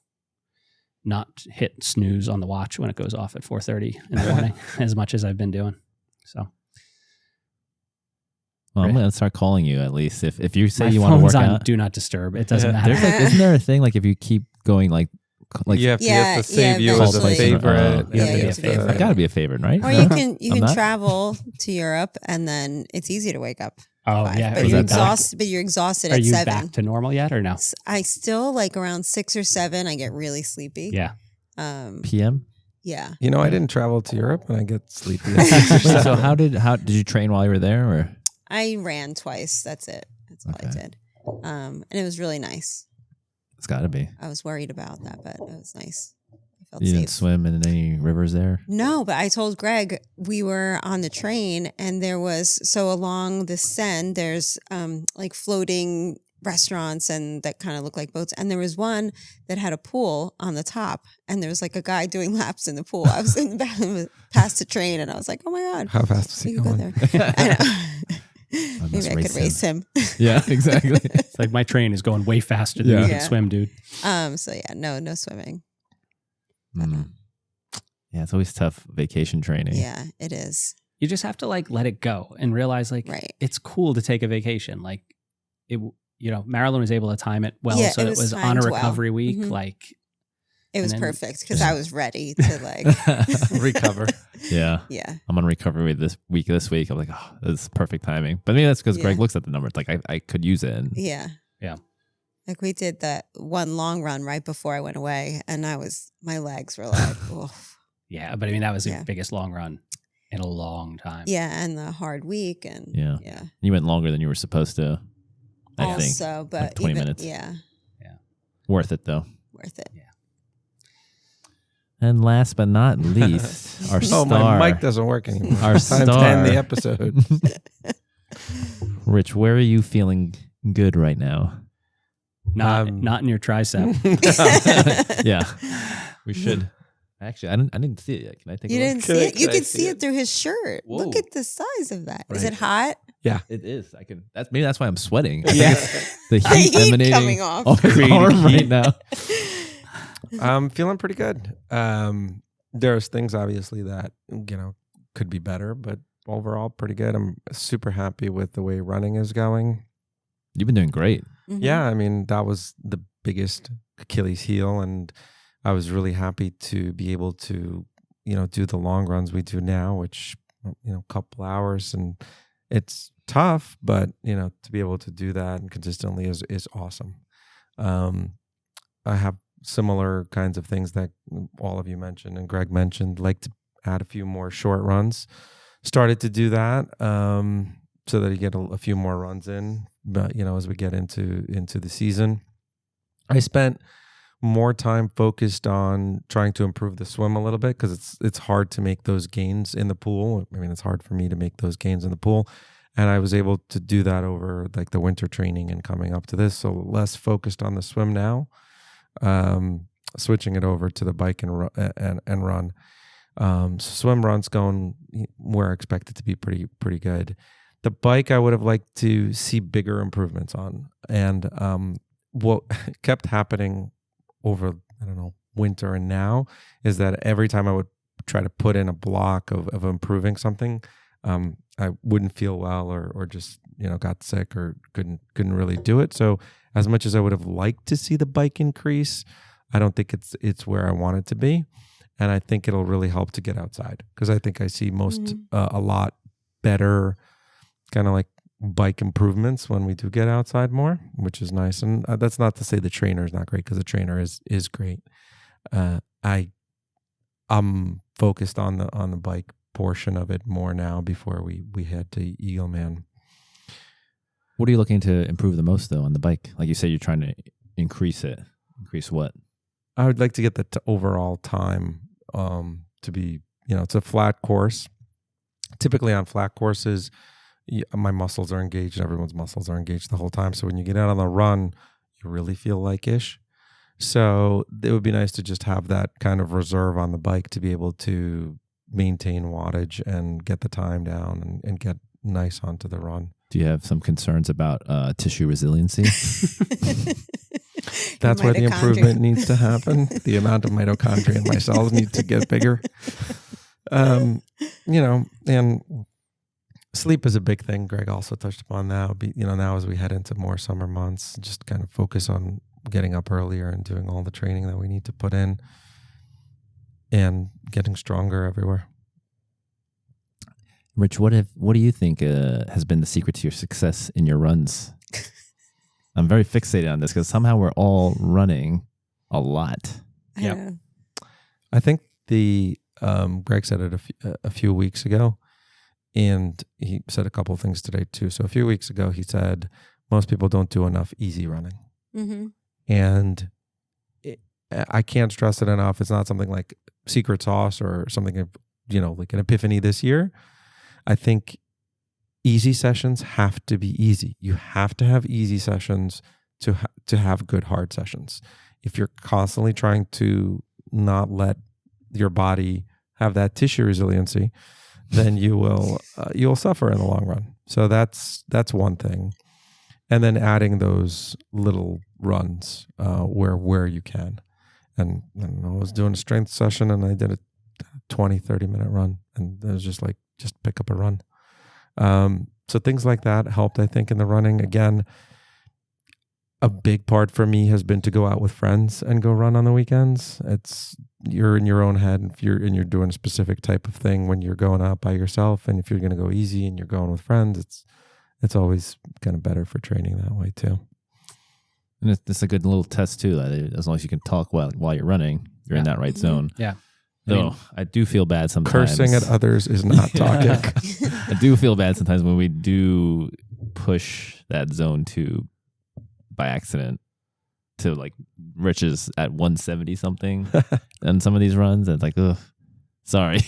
not hit snooze on the watch when it goes off at 4:30 in the morning, as much as I've been doing. So. Well, I'm Right. going to start calling you at least if you say My you want to phone's work on out. do not disturb. It doesn't matter. There's like, isn't there a thing like if you keep going like you have to, Yeah, to save yeah, you as a eventually. favorite. You have to be a You have favorite. I got to be a favorite, right? Or you can I'm not? travel to Europe and then it's easy to wake up. Oh 5, yeah, but Is you're that back- exhausted. But you're exhausted Are at you 7. back to normal yet or no? I still like around 6 or 7. I get really sleepy. Yeah. PM. Yeah. You know, I didn't travel to Europe and I get sleepy. Wait, so how did you train while you were there? Or I ran twice. That's it. That's all I Okay. did. And it was really nice. it's got to be. I was worried about that, but it was nice. I felt You safe. didn't swim in any rivers there. No, but I told Greg we were on the train and there was along the Seine there's like floating restaurants and that kind of look like boats, and there was one that had a pool on the top and there was like a guy doing laps in the pool. I was in the back past the train and I was like, oh my god, How fast was he we could go going? there. I know. must Maybe I could race him. Yeah, exactly. It's like my train is going way faster than Yeah. you Yeah. can swim, dude. So yeah, no swimming. Yeah, it's always tough vacation training. Yeah, it is. You just have to like let it go and realize like Right. it's cool to take a vacation. Like it, you know, Marilyn was able to time it well, Yeah, so it it was was on a timed well. recovery week. Mhm. Like It was And then- perfect because I was ready to like Recover. Yeah. Yeah. I'm on recovery this week. I'm like, oh, this is perfect timing. But maybe that's because Greg Yeah. looks at the numbers. Like, I could use it. And Yeah. Yeah. Like we did that one long run right before I went away and my legs were like, oh. yeah, but I mean that was the Yeah. biggest long run in a long time. Yeah, and the hard week and Yeah. yeah. you went longer than you were supposed to, I think. Also, but Like 20 even, minutes. Yeah, Worth it, though. worth it. And last but not least, our Oh, star. my mic doesn't work anymore. Our Time to star. end the episode. Rich, where are you feeling good right now? Not in your tricep. Yeah. We should. Actually, I didn't see it yet. Can I take You a look? didn't Could see I- it? You could I can see see it? it through his shirt. Look Whoa. at the size of that. Is Right. it hot? Yeah. It is. Maybe that's why I'm sweating. I Yeah. think it's the The heat heat emanating coming off. off his Creating arm heat. right now. I'm feeling pretty good. There's things obviously that, could be better, but overall pretty good. I'm super happy with the way running is going. You've been doing great. Mhm. Yeah, I mean, that was the biggest Achilles heel, and I was really happy to be able to, do the long runs we do now, which, a couple hours, and it's tough, but, to be able to do that and consistently is awesome. I have similar kinds of things that all of you mentioned and Greg mentioned, like to add a few more short runs. Started to do that so that you get a few more runs in. But, as we get into the season, I spent more time focused on trying to improve the swim a little bit because it's hard to make those gains in the pool. I mean, it's hard for me to make those gains in the pool. And I was able to do that over like the winter training and coming up to this. So less focused on the swim now, switching it over to the bike and run. So swim run's going where I expect it to be pretty good. The bike I would have liked to see bigger improvements on. And what kept happening over, winter and now is that every time I would try to put in a block of improving something, I wouldn't feel well or just, got sick or couldn't really do it. So as much as I would have liked to see the bike increase, I don't think it's where I want it to be. And I think it'll really help to get outside because I think I see a lot better kind of like bike improvements when we do get outside more, which is nice. And that's not to say the trainer is not great because the trainer is great. I'm focused on the bike portion of it more now before we head to Eagleman. What are you looking to improve the most though on the bike? Like you said, you're trying to increase it. Increase what? I would like to get the overall time to be, it's a flat course. Typically on flat courses, my muscles are engaged. Everyone's muscles are engaged the whole time. So when you get out on the run, you really feel like-ish. So it would be nice to just have that kind of reserve on the bike to be able to maintain wattage and get the time down and get nice onto the run. Do you have some concerns about tissue resiliency? That's where the improvement needs to happen. The amount of mitochondria in my cells needs to get bigger. And sleep is a big thing. Greg also touched upon that. Now as we head into more summer months, just kind of focus on getting up earlier and doing all the training that we need to put in and getting stronger everywhere. Rich, what do you think has been the secret to your success in your runs? I'm very fixated on this because somehow we're all running a lot. Yeah. I think Greg said it a few weeks ago, and he said a couple of things today too. So a few weeks ago, he said most people don't do enough easy running. Mm-hmm. And I can't stress it enough. It's not something like secret sauce or something, like an epiphany this year. I think easy sessions have to be easy. You have to have easy sessions to have good hard sessions. If you're constantly trying to not let your body have that tissue resiliency, then you'll suffer in the long run. So that's one thing. And then adding those little runs where you can. And I was doing a strength session and I did a 20, 30-minute run. And it was just pick up a run. So things like that helped, I think, in the running. Again, a big part for me has been to go out with friends and go run on the weekends. You're in your own head if you're doing a specific type of thing when you're going out by yourself. And if you're going to go easy and you're going with friends, it's always kind of better for training that way too. And it's a good little test too. That as long as you can talk while you're running, you're in that right zone. Yeah. Though I do feel bad sometimes. Cursing at others is not talking. I do feel bad sometimes when we do push that zone 2 by accident to like Rich's at 170 something on some of these runs. And it's like, ugh, sorry.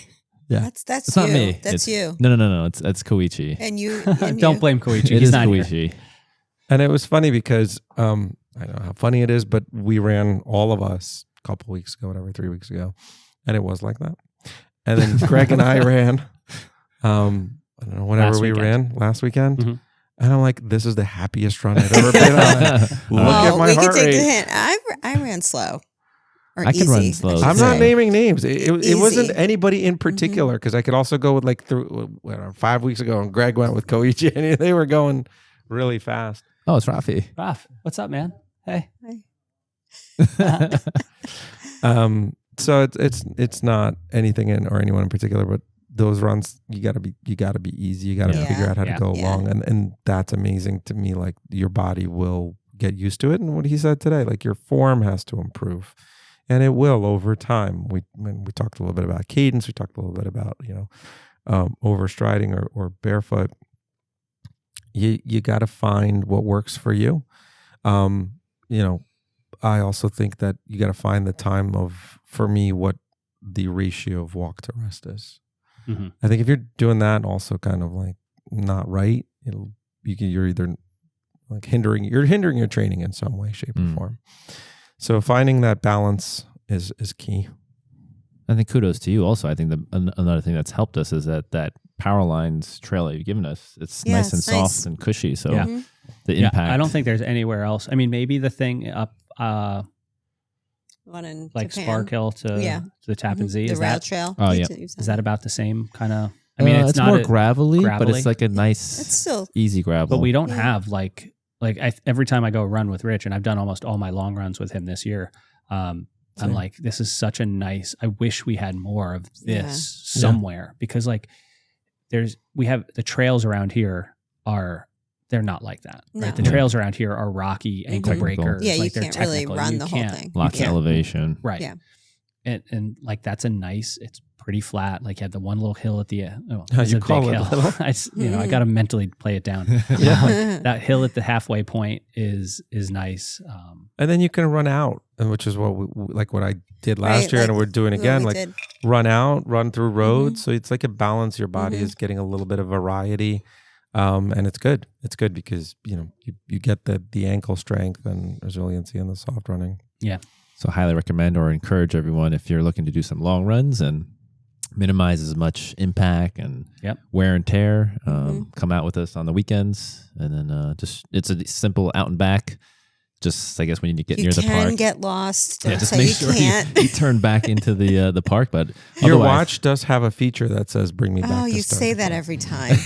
Yeah, that's it's you. not me. That's you. No. It's Koichi. And you. Don't blame Koichi. It He's is not here. Koichi. And it was funny because I don't know how funny it is, but we ran, all of us, a couple weeks ago, 3 weeks ago, and it was like that. And then Greg and I ran I don't know, whenever Last we weekend. ran last weekend. Mhm. And I'm like, this is the happiest run I've ever been on. Look at my we heart could take rate. the hint. I ran slow. Or I can easy, run slow, should I'm not say. naming names. It wasn't Easy. anybody in particular because I could also go with like 5 weeks ago, and Greg went with Koichi, and they were going really fast. Oh, it's Rafi. Raf, what's up, man? Hey. So it's not anything in or anyone in particular, but those runs you gotta be easy. You gotta Yeah. figure out how Yeah. to go Yeah. along, and that's amazing to me. Like your body will get used to it, and what he said today, like your form has to improve, and it will over time. We talked a little bit about cadence. We talked a little bit about overstriding or barefoot. You got to find what works for you. I also think that you got to find the time for me, what the ratio of walk to rest is. Mm-hmm. I think if you're doing that also kind of like not right, you're either like hindering your training in some way, shape, or form. So finding that balance is key. I think kudos to you also. I think another thing that's helped us is that Power Lines trail that you've given us. It's Yeah, nice and it's soft nice. and cushy. So Yeah. Mhm. the Yeah, impact. I don't think there's anywhere else. I mean, maybe the thing up One in like Japan. Spark Hill to the Tappan Mhm. Zee. The Is rail that trail. Oh, You yeah. t- you said is that about the same kind of? I mean, it's not more a- gravelly, but gravelly. it's like a nice, It's still easy gravel. but we don't Yeah. have like every time I go run with Rich, and I've done almost all my long runs with him this year. I'm Same. like, this is such a nice. I wish we had more of this Yeah. somewhere because like we have the trails around here they're not like that. No. Right? The Yeah. trails around here are rocky ankle Technical. breakers. Yeah, you like, they're can't really technical. run You the whole can't- thing. lots of Yeah. elevation. Right. Yeah. And like that's it's pretty flat. Like you had the one little hill at the How it's you a call big it hill. little? I got to mentally play it down. Yeah. That hill at the halfway point is nice. And then you can run out, and which is what what I did last Right, year, like and we're doing what again. we Like did. run out, run through roads. So it's like a balance. Your body Mhm. is getting a little bit of variety, and it's good. It's good because you get the ankle strength and resiliency in the soft running. So highly recommend or encourage everyone if you're looking to do some long runs and minimize as much impact and Yep. wear and tear. Mhm. Come out with us on the weekends, and then it's a simple out and back. Just I guess when you get You near the can park, get lost. Don't just say make you sure can't. you turn back into the park. But Your otherwise- watch does have a feature that says "Bring me back." Oh, to you start." say that every time.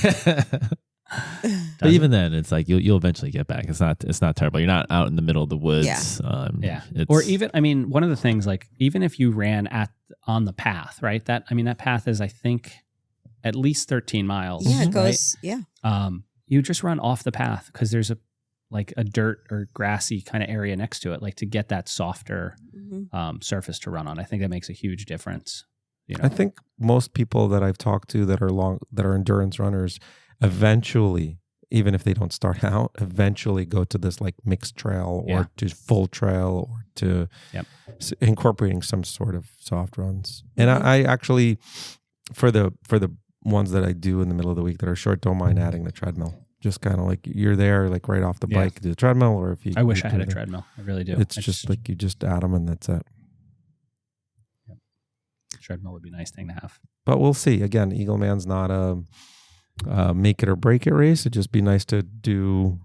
But even then, it's like you'll eventually get back. It's not terrible. You're not out in the middle of the woods. Yeah. Or even, I mean, one of the things, like, even if you ran on the path, right? That path is, I think, at least 13 miles. Yeah, it right? goes. Yeah. You just run off the path because there's a dirt or grassy kind of area next to it, like to get that softer Mhm. surface to run on. I think that makes a huge difference. I think most people that I've talked to that are endurance runners, eventually, even if they don't start out, eventually go to this like mixed trail or to full trail or to incorporating some sort of soft runs. And I actually, for the ones that I do in the middle of the week that are short, don't mind adding the treadmill. Just kind of like you're there, like right off the bike, do the treadmill, or if you. I wish you I had do a the- treadmill. I really do. It's just like you just add them and that's it. Treadmill would be a nice thing to have. But we'll see. Again, Eagle Man's not a make it or break it race. It'd just be nice to do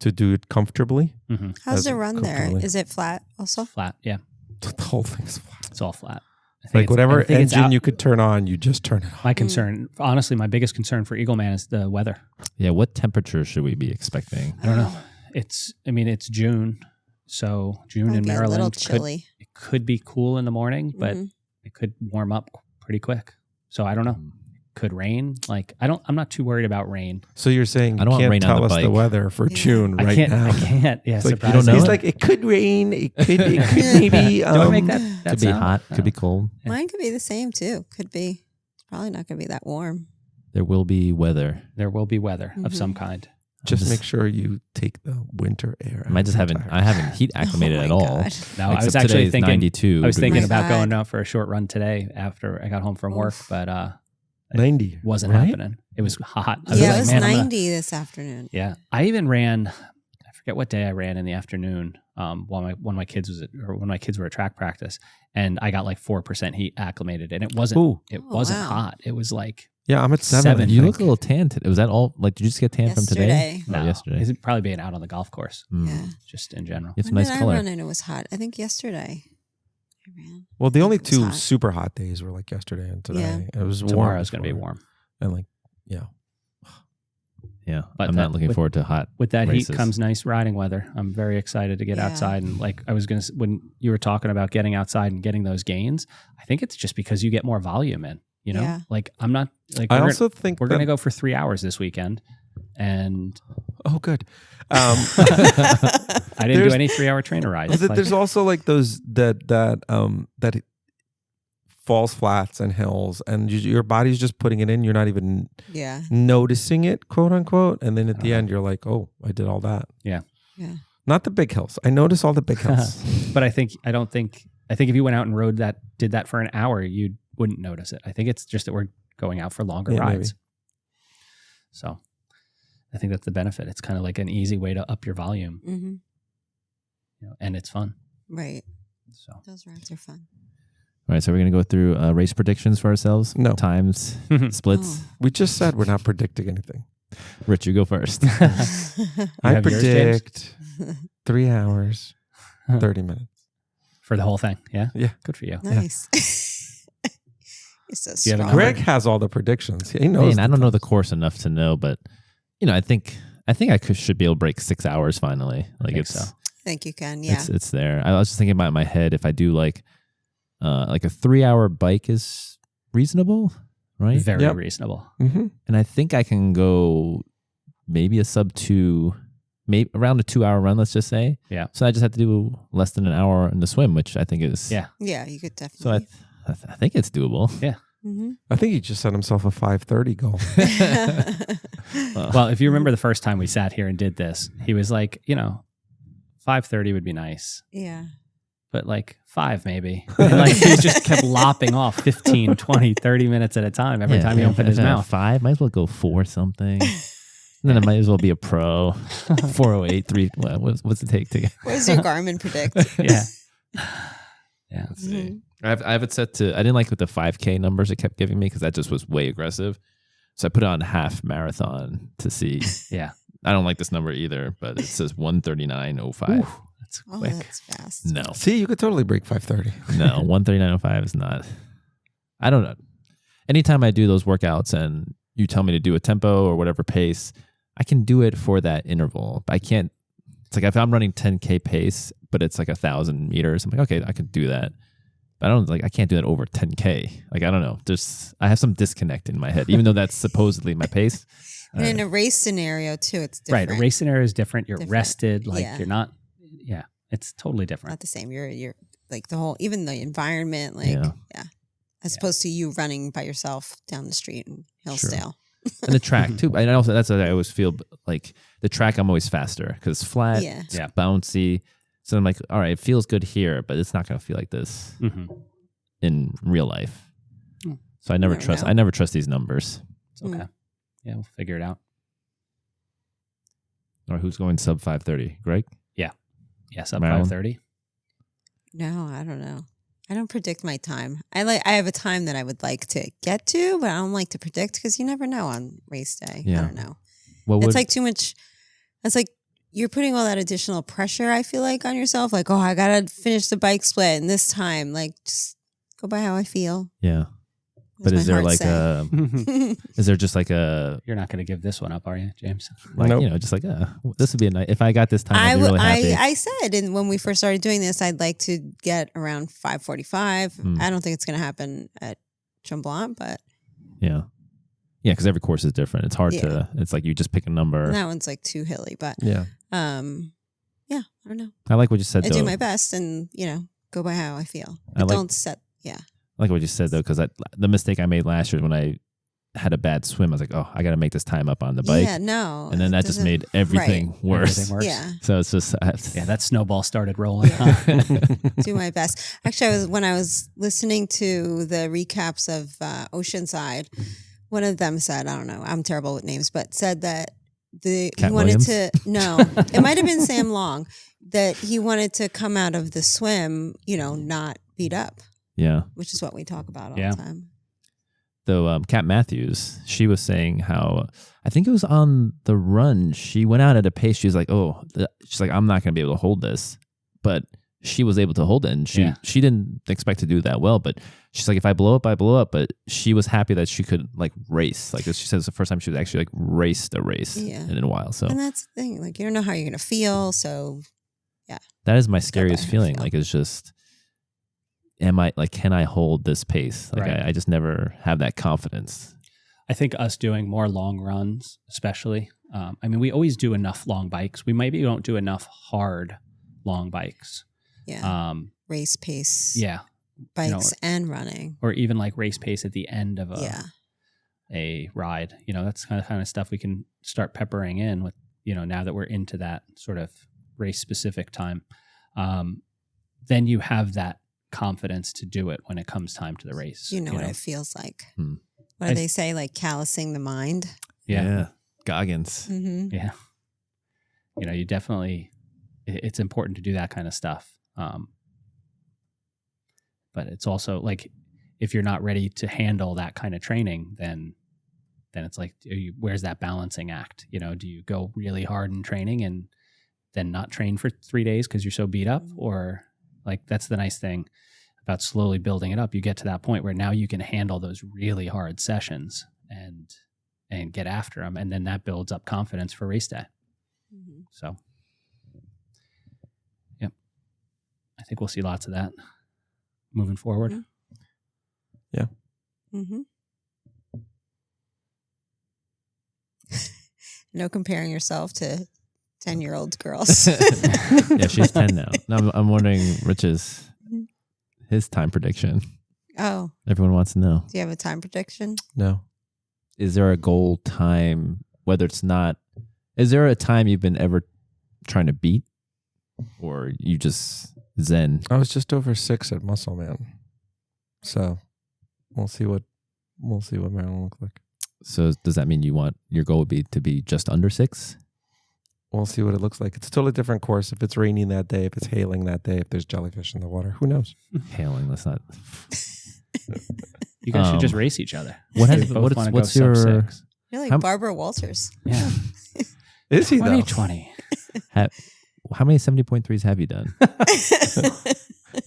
it comfortably. Mm-hmm. How's As the run there? comfortably. Is it flat also? Flat, yeah. The whole thing's flat. It's all flat. I think Like it's- whatever I think it's engine out- you could turn on, you just turn it on. My concern, honestly, my biggest concern for Eagle Man is the weather. Yeah, what temperature should we be expecting? I don't know. It's June, so June Might in be a little Maryland chilly. it could be cool in the morning, but Mhm. it could warm up pretty quick. So I don't know. Could rain? Like I'm not too worried about rain. So you're saying I you don't want can't rain on tell the us the bike. weather for Yeah. June right now. I can't. Yeah, It's like, surprising. know he's it? like, it could rain. It could maybe. Do I make that Could be sound? hot. No. Could be cold. Mine could be the same too. Could be. It's probably not going to be that warm. There will be weather. There will be weather of Mhm. some kind. Just make sure you take the winter air. I just out of haven't. your I haven't heat acclimated Oh at my all. God. No, I Except was today actually is thinking. 92. I was thinking My about God. going out for a short run today after I got home from work, but 90. wasn't right? happening. It was hot. I was Yeah, like, it was "Man, I'm gonna-" 90 this afternoon. Yeah, I even ran. I forget what day I ran in the afternoon. When my kids were at track practice, and I got like 4% heat acclimated, and it wasn't. Ooh. It Oh, wasn't wow. hot. It was like Yeah, I'm at 7. 7. You look a little tan today. Was that all? Like, did you just get tan from today? Yesterday. Oh, yesterday. He's probably being out on the golf course, Yeah. just in general. It's When nice did color. I run and it was hot? I think yesterday. I ran. Well, the only It was 2 hot. super hot days were like yesterday and today. It was warm. Tomorrow's going to be before. warm. And like, yeah. Yeah, But I'm that- not looking with- forward to hot. With that races. heat comes nice riding weather. I'm very excited to get Yeah. outside. And like I was going to, when you were talking about getting outside and getting those gains, I think it's just because you get more volume in, you know, Yeah. like I'm not like, I we're also think we're that- going to go for 3 hours this weekend. And Oh, good. I didn't do There's- any 3-hour trainer rides. There's also like those that falls flats and hills, and your body's just putting it in. You're not even Yeah. noticing it, quote unquote. And then at the Uh-huh. end, you're like, oh, I did all that. Yeah. Yeah. Not the big hills. I notice all the big hills. But I think if you went out and did that for an hour, you wouldn't notice it. I think it's just that we're going out for longer Yeah, rides. maybe. So I think that's the benefit. It's kind of like an easy way to up your volume, Mm-hmm. you know, and it's fun. Right. So Those rides are fun. All right, so we're going to go through race predictions for ourselves. No. Times, splits. Oh. We just said we're not predicting anything. Rich, you go first. I have yours, James? predict 3 hours, 30 minutes. for the whole thing. Yeah. Yeah. Good for you. Nice. It's so you have a strong. number? Greg has all the predictions. He knows. I don't know the course enough to know, but you know, I think should be able to break 6 hours finally. Like think it's so. I think you can. Yeah. it's there. I was just thinking about it in my head, if I do like a 3-hour bike is reasonable, right? Very Yep. reasonable. Mm-hmm. And I think I can go maybe a sub 2, maybe around a 2-hour run, let's just say. Yeah. So I just have to do less than an hour in the swim, which I think is Yeah. Yeah. You could So definitely. I think it's doable. Mm-hmm. I think he just set himself a 5:30 goal. Well, if you remember the first time we sat here and did this, he was like, 5:30 would be nice, Yeah. but like 5 maybe. And like he just kept lopping off 15, 20, 30 minutes at a time every time he opened his mouth. 5, might as well go 4 something. And then I might as well be a pro. 408, 3. What's it take to get? What does your Garmin predict? Yeah. Yeah. Let's see. Mhm. I have it set to, I didn't like with the 5K numbers it kept giving me because that just was way aggressive. So I put it on half marathon to see. Yeah. I don't like this number either, but it says 139.05. Ooh, that's Oh, quick. that's fast. No, See, you could totally break 5:30. no, 139.05 is not. I don't know. Anytime I do those workouts and you tell me to do a tempo or whatever pace, I can do it for that interval. But I can't. It's like if I'm running 10K pace, but it's like 1,000 meters, I'm like, okay, I could do that. But I can't do that over 10K. Like, I don't know. I have some disconnect in my head, even though that's supposedly my pace. And in a race scenario too, it's different. Right. A race scenario is different. You're Different. rested. Like Yeah. you're not. Yeah. It's totally Not different. the same. You're like the whole, even the environment, like Yeah. as opposed to you running by yourself down the street in Hillsdale. And the track too. And also that's what I always feel like the track. I'm always faster because it's flat, Yeah. it's Yeah. bouncy. So I'm like, all right, it feels good here, but it's not going to feel like this Mhm. in real life. Mm. So I never Never trust. know. I never trust these numbers. It's okay. Yeah. We'll figure it out. Or who's going sub 5:30? Greg? Yes. Up Marilyn? 5:30. No, I don't know. I don't predict my time. I have a time that I would like to get to, but I don't like to predict because you never know on race day. Yeah. I don't know. What It's would like too much. It's like you're putting all that additional pressure, I feel like, on yourself. Like, oh, I got to finish the bike split in this time. Like, just go by how I feel. yeah? What But does is my there heart like say? a? Is there just like a? You're not going to give this one up, are you, James? Like, Nope. you know, just like this would be a nice. If I got this time, I'd be really happy. I said, and when we first started doing this, I'd like to get around 5:45. Hmm. I don't think it's going to happen at Tremblant, but Yeah. Yeah, because every course is different. It's hard Yeah. to. It's like you just pick a number. that one's like too hilly. But Yeah. yeah, I don't know. I like what you said I though. do my best, and go by how I feel. I But like- don't set. Yeah, I like what you said though, because the mistake I made last year when I had a bad swim, I was like, oh, I got to make this time up on the bike, yeah, no, and then that just doesn't- made everything worse. Everything works. Yeah, So it's just Yeah. That snowball started rolling. Huh? do my best. Actually, when I was listening to the recaps of Oceanside, one of them said, I don't know, I'm terrible with names, but said that he Cat wanted Williams? to no, it might have been Sam Long, that he wanted to come out of the swim, not beat up, yeah. which is what we talk about all Yeah. the time. Though Kat Matthews, she was saying how, I think it was on the run, she went out at a pace. She was like, she's like, I'm not going to be able to hold this. But she was able to hold it. And she didn't expect to do that well. But she's like, if I blow up, I blow up. But she was happy that she could like race. Like she said, it's the first time she was actually like raced a race in a while. So, and that's the thing. Like, you don't know how you're going to feel. So, yeah. That is my scariest feeling. Like, it's just, can I hold this pace? Like, I just never have that confidence. I think us doing more long runs, especially, I mean, we always do enough long bikes. We maybe don't do enough hard long bikes. Yeah. Race pace. Yeah. Bikes and running. Or even like race pace at the end of a ride. That's kind of stuff we can start peppering in with, now that we're into that sort of race specific time. Then you have that confidence to do it when it comes time to the race. You know what it feels like. What do they say? Like callousing the mind. Yeah. Goggins. Mm-hmm. Yeah. You definitely, it's important to do that kind of stuff. But it's also like, if you're not ready to handle that kind of training, then it's like, where's that balancing act? Do you go really hard in training and then not train for 3 days because you're so beat up? Or like, that's the nice thing about slowly building it up. You get to that point where now you can handle those really hard sessions and get after them. And then that builds up confidence for race day. Mm-hmm. So, yep. I think we'll see lots of that moving forward. Mm-hmm. Yeah. Mm-hmm. No comparing yourself to 10-year-old girls. Yeah, she's 10 now. No, I'm wondering his time prediction. Oh. Everyone wants to know. Do you have a time prediction? No. Is there a goal time, whether it's not, is there a time you've been ever trying to beat? Or you just zen? I was just over 6 at Muscle Man. So we'll see what Maryland looks like. So does that mean your goal would be to be just under 6? We'll see what it looks like. It's still a different course. If it's raining that day, if it's hailing that day, if there's jellyfish in the water, who knows? Hailing, that's not. You guys should just race each other. What's your? Sub-6. You're like Barbara Walters. Yeah. Is he 2020. How many 70.3s have you done?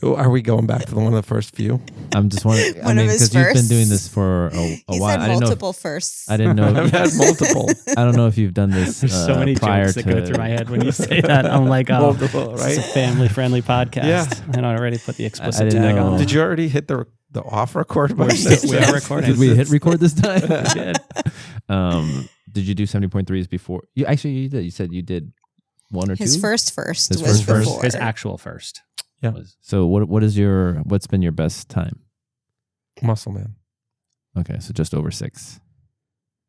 Are we going back to one of the first few? I'm just wondering. One of his because you've been firsts. doing this for a He's while. had multiple firsts. I didn't know. I've had multiple. I don't know if you've done this There's so many prior jokes that go through my head when you say that. I'm like, oh, Multiple, It's right? a family-friendly podcast. Yeah. And I already put the explicit didn't tag know. on. Did you already hit the off record button? We are recording. Did we hit record this time? We did. Did you do 70.3s before? You did. You said you did one or His two. first His was first before. His actual first. Yeah. So what's been your best time? Muscle Man. Okay, so just over 6.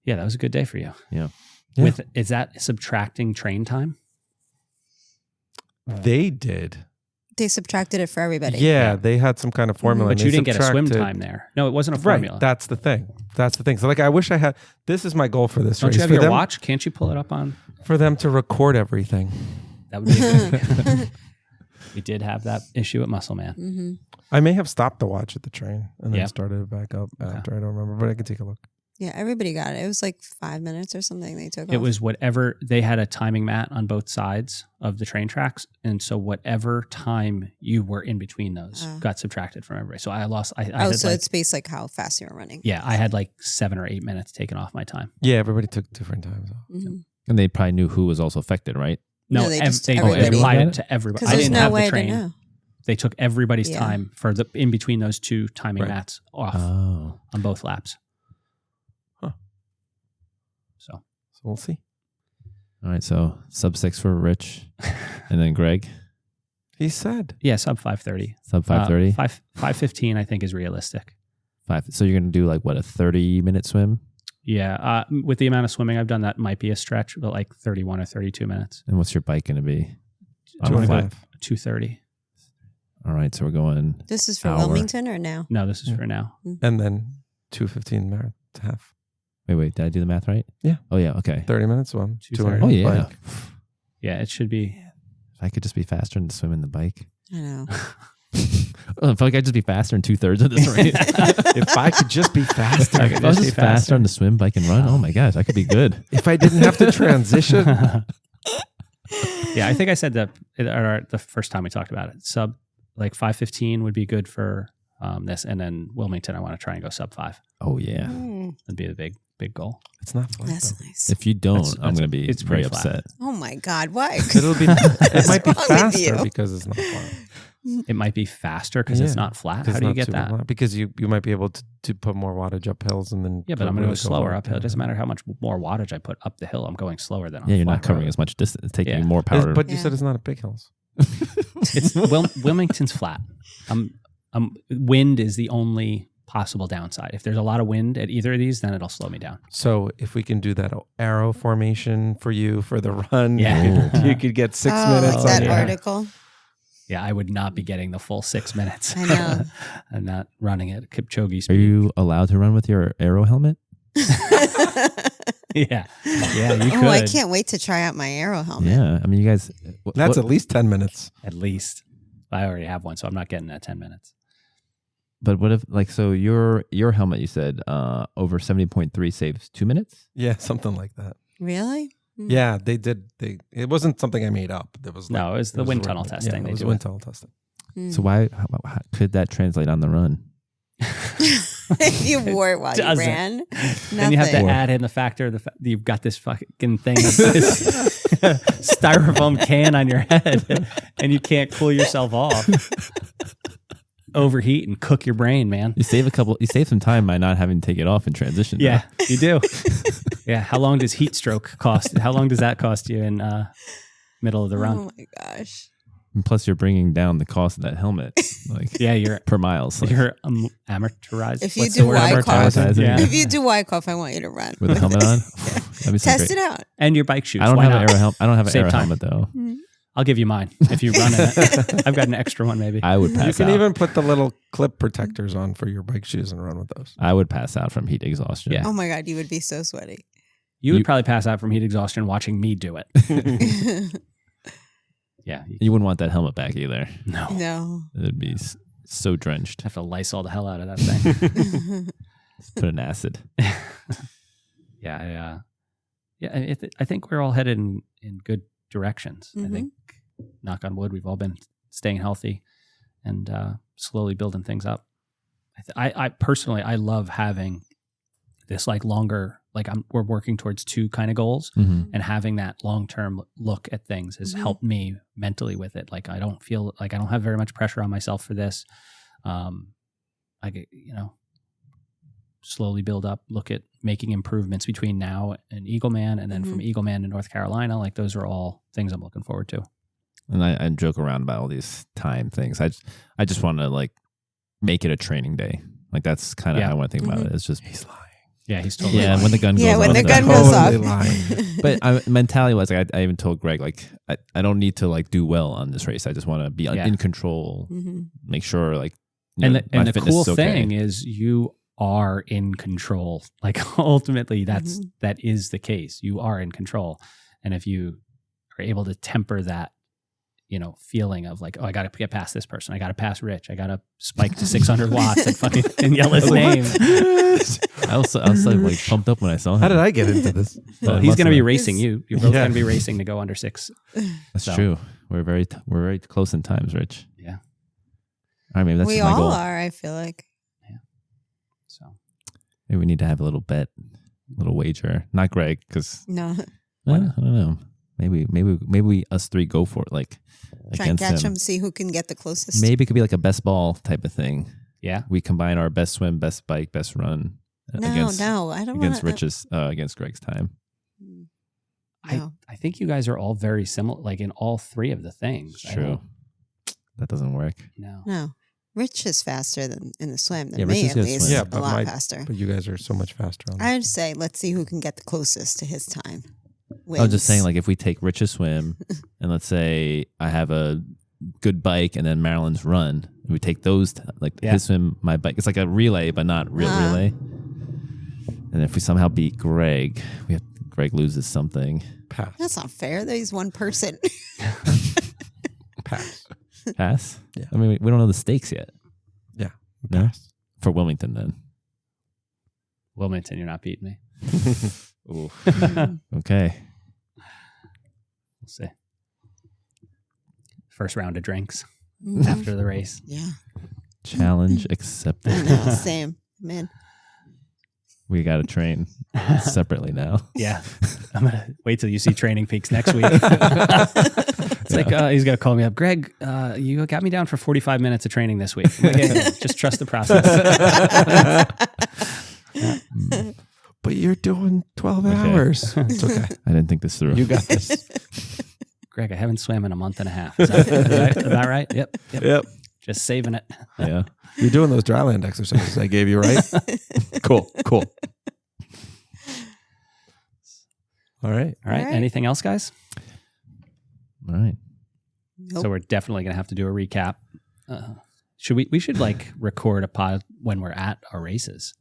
Yeah, that was a good day for you. Yeah. Yeah. Is that subtracting train time? They did. They subtracted it for everybody. Yeah, they had some kind of formula. But and you they didn't get a swim subtracted- time there. No, it wasn't a formula. Right. That's the thing. So like, I wish I had. This is my goal for this Don't race. you have for your them, watch? Can't you pull it up on? For them to record everything. That would be good. We did have that issue at Muscle Man. Mm-hmm. I may have stopped the watch at the train and then Yeah. started it back up after. I don't remember, but I can take a look. Yeah, everybody got it. It was like 5 minutes or something they took It off. was whatever, they had a timing mat on both sides of the train tracks. And so whatever time you were in between those got subtracted from everybody. So I lost, I had so like, it's based like how fast you were running. yeah, I had like 7 or 8 minutes taken off my time. Yeah, everybody took different times. Mm-hmm. And they probably knew who was also affected, right? No, No, they just- they everybody. applied it to everybody. Because I there's didn't no have way the train. to know. They took everybody's Yeah. time for the in between those two timing Right. mats off Oh. on both laps. Huh. So So we'll see. All right, so sub 6 for Rich, and then Greg, He said. yeah, sub 5:30. sub 5:30. 5:15 I think is realistic. 5. So you're gonna do like what, a 30-minute swim? Yeah, with the amount of swimming I've done, that might be a stretch, but like 31 or 32 minutes. And what's your bike gonna be? I'm On a gonna flat. go 2:30. All right, so we're going. This is for Hour. Wilmington or now? No, this is Yeah. for now. And then 2:15 marathon half. Wait, did I do the math right? Yeah. Oh yeah, okay. 30 minutes swim. 2:30. 200 Oh yeah. bike. Yeah, it should be. If I could just be faster and swim in the bike. I know. I feel like I'd just be faster in 2/3 of this race. If I could just be faster. Like, if I was just faster on the swim, bike, and run, oh my gosh, I could be good. If I didn't have to transition. Yeah, I think I said that the first time we talked about it. Sub like 5:15 would be good for this, and then Wilmington, I want to try and go sub 5. Oh yeah, That'd be the big goal. It's not flat. That's though. nice. if you don't, That's- I'm going to be it's very pretty flat. upset. Oh my God, why? It'll be. It might be wrong with faster you? because it's not flat. It might be faster because it's Yeah, not flat. 'Cause How it's do you not get super that? flat. Because you might be able to put more wattage up hills and then. Yeah, but I'm going to really go slower low. uphill. It doesn't matter how much more wattage I put up the hill. I'm going slower than on Yeah, a you're not flat covering road. as much distance. It's taking Yeah. you more power. But you Yeah. said it's not a big hills. It's Wilmington's flat. Wind is the only possible downside. If there's a lot of wind at either of these, then it'll slow me down. So if we can do that arrow formation for you for the run, Yeah. you could get 6 Oh, minutes. like on that your- article. Yeah, I would not be getting the full 6 minutes. I know. I'm not running at Kipchoge Are speed. you allowed to run with your aero helmet? Yeah, you could. Oh, I can't wait to try out my arrow helmet. Yeah, I mean, you guys. That's at least 10 minutes. At least. I already have one, so I'm not getting that 10 minutes. But what if, like, so your helmet, you said over 70.3 saves 2 minutes? Yeah, something like that. Really? Yeah, they did. It wasn't something I made up. It was No, it was the wind tunnel written. testing. Yeah, They it was do wind it. tunnel testing. So how could that translate on the run? If you wore it while you doesn't. ran, nothing. And you have to add in the factor that you've got this fucking thing, this styrofoam can on your head, and you can't cool yourself off. Overheat and cook your brain, man. You save some time by not having to take it off in transition. Yeah, you do. Yeah. How long does heat stroke cost? How long does that cost you in middle of the run? Oh my gosh. And plus, you're bringing down the cost of that helmet, like Yeah, you're per mile. So you're amortized. If you What's do the word? Wyckoff, Amortizing. Yeah. if you do Wyckoff, I want you to run. with the helmet on, that'd be so Test great. it out. And your bike shoes. I don't Why have not? an aero helmet. I don't have an Save aero time. helmet though. I'll give you mine if you run it. I've got an extra one, maybe. I would You pass can out. even put the little clip protectors on for your bike shoes and run with those. I would pass out from heat exhaustion. Yeah. Oh my God, you would be so sweaty. You would You- probably pass out from heat exhaustion watching me do it. Yeah. You wouldn't want that helmet back either. No. No. It'd be so drenched. Have to Lysol the hell out of that thing. Put an acid. Yeah. I think we're all headed in good directions. I Mhm. think, knock on wood, we've all been staying healthy and slowly building things up. I personally, I love having this like longer, like we're working towards two kind of goals, Mm-hmm. and having that long-term look at things has Mhm. helped me mentally with it. Like I don't feel like I don't have very much pressure on myself for this. I get, slowly build up, look at making improvements between now and Eagleman, and then from Eagleman to North Carolina. Like those are all things I'm looking forward to. And I joke around about all these time things. I just want to like make it a training day. Like that's kind of Yeah. how I want to think about Mhm. it. It's just He's lying. Yeah, he's totally yeah. right. When the gun goes Yeah, when off, the then- gun goes off. Totally lying. But mentality was like I even told Greg like I don't need to like do well on this race. I just want to be Yeah. in control. Mhm. Make sure like and my the fitness cool is okay. thing is you are in control. Like ultimately that is the case. You are in control. And if you are able to temper that, feeling of like, oh, I got to get past this person. I got to pass Rich. I got to spike to 600 watts and fucking and yell his name. I was like pumped up when I saw him. How did I get into this? Well, It he's must going to be have- racing you. You're both Yeah. going to be racing to go under 6. That's so. true. We're very close in times, Rich. Yeah. All right, maybe that's We just my all goal. are, I feel like. So Maybe we need to have a little bet, a little wager. Not Greg, because No. I don't know. Maybe us three go for it, like Try and against catch him. him, see who can get the closest. Maybe it could be like a best ball type of thing. yeah. We combine our best swim, best bike, best run against I don't against wanna, Rich's against Greg's time. No. I think you guys are all very similar, like in all three of the things. I True. don't- That doesn't work. No. No. Rich is faster than in the swim than Yeah, Rich me, is at good at least. swim. Yeah, a but lot faster. But you guys are so much faster on that. I'd say let's see who can get the closest to his time. I was just saying, Wins. like, if we take Rich's swim and let's say I have a good bike and then Marilyn's run, we take those, Yeah. his swim, my bike. It's like a relay, but not real relay. And if we somehow beat Greg, Greg loses something. Pass. That's not fair. That he's one person. Pass. Pass? Yeah. I mean, we don't know the stakes yet. Yeah. No? Pass. For Wilmington, then. Wilmington, you're not beating me. Ooh. Mm. Okay. We'll see. First round of drinks Mhm. after the race. Yeah. Challenge I accepted. know. Same. Man. We got to train separately now. Yeah. I'm going to wait till you see Training Peaks next week. It's like, he's going to call me up. Greg, you got me down for 45 minutes of training this week. I'm like, "Yeah, just trust the process." But you're doing 12 hours. It's okay. I didn't think this through. You got this. Greg, I haven't swam in a month and a half. Is that right? Yep. Yep. Just saving it. Yeah. You're doing those dryland exercises I gave you, right? Cool. All right. All right. All right. Anything else, guys? All right. Nope. So we're definitely going to have to do a recap. We should like record a pod when we're at our races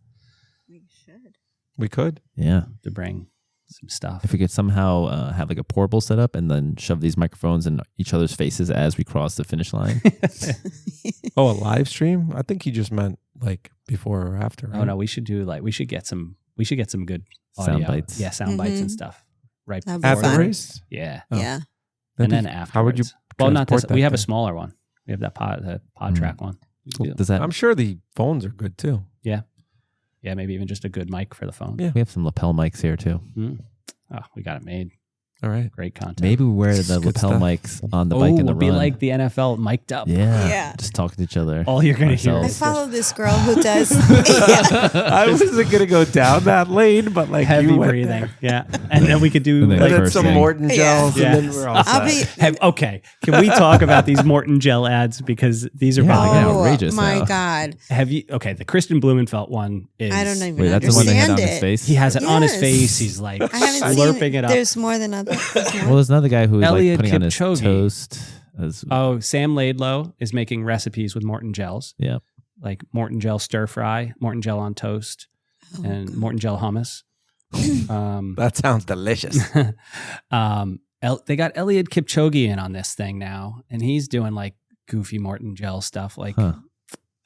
We should. We could. Yeah. to bring some stuff. If we could somehow have like a portable setup and then shove these microphones in each other's faces as we cross the finish line. Oh, a live stream? I think he just meant like before or after. Right? Oh no, we should get some good audio. Sound bites. Yeah, sound bites and Mhm. stuff. Right That'd be At before. the fun. race? Yeah. Oh. Yeah. And then That'd be- afterwards. How would you? Well, not this. transport We that have a thing? smaller one. We have the pod track one. We can do- Does that? I'm sure the phones are good too. yeah, maybe even just a good mic for the phone. Yeah. We have some lapel mics here too. Oh, we got it made. All right. Great content. Maybe we wear the Good lapel stuff. mics on the bike in the we'll be run. like the NFL mic'd up. yeah. Yeah. Just talking to each other. All you're gonna hear I Ourselves. is follow this girl who does. Yeah. I wasn't gonna go down that lane, but like heavy you went breathing. there. Yeah, and then we could do And then And then First some thing. Morton Yeah. gels, Yeah. and then we're all I'll set. be. Okay, can we talk about these Morton gel ads because these are Yeah, probably like gonna- Oh outrageous my now. God! Have you? Okay, the Kristen Blumenfeld one is. I don't even Wait, that's the one they had understand on his it. face? He has it on his Yes. face. He's like I haven't slurping seen it up. There's more than other. Well, there's another guy who's like Elliot putting on his Kipchoge. toast. As, Oh, Sam Laidlow is making recipes with Morton gels, yeah. like Morton gel stir fry, Morton gel on toast, Oh, and Morton gel hummus. That sounds delicious. They got Elliot Kipchoge in on this thing now, and he's doing like goofy Morton gel stuff. Like, Huh.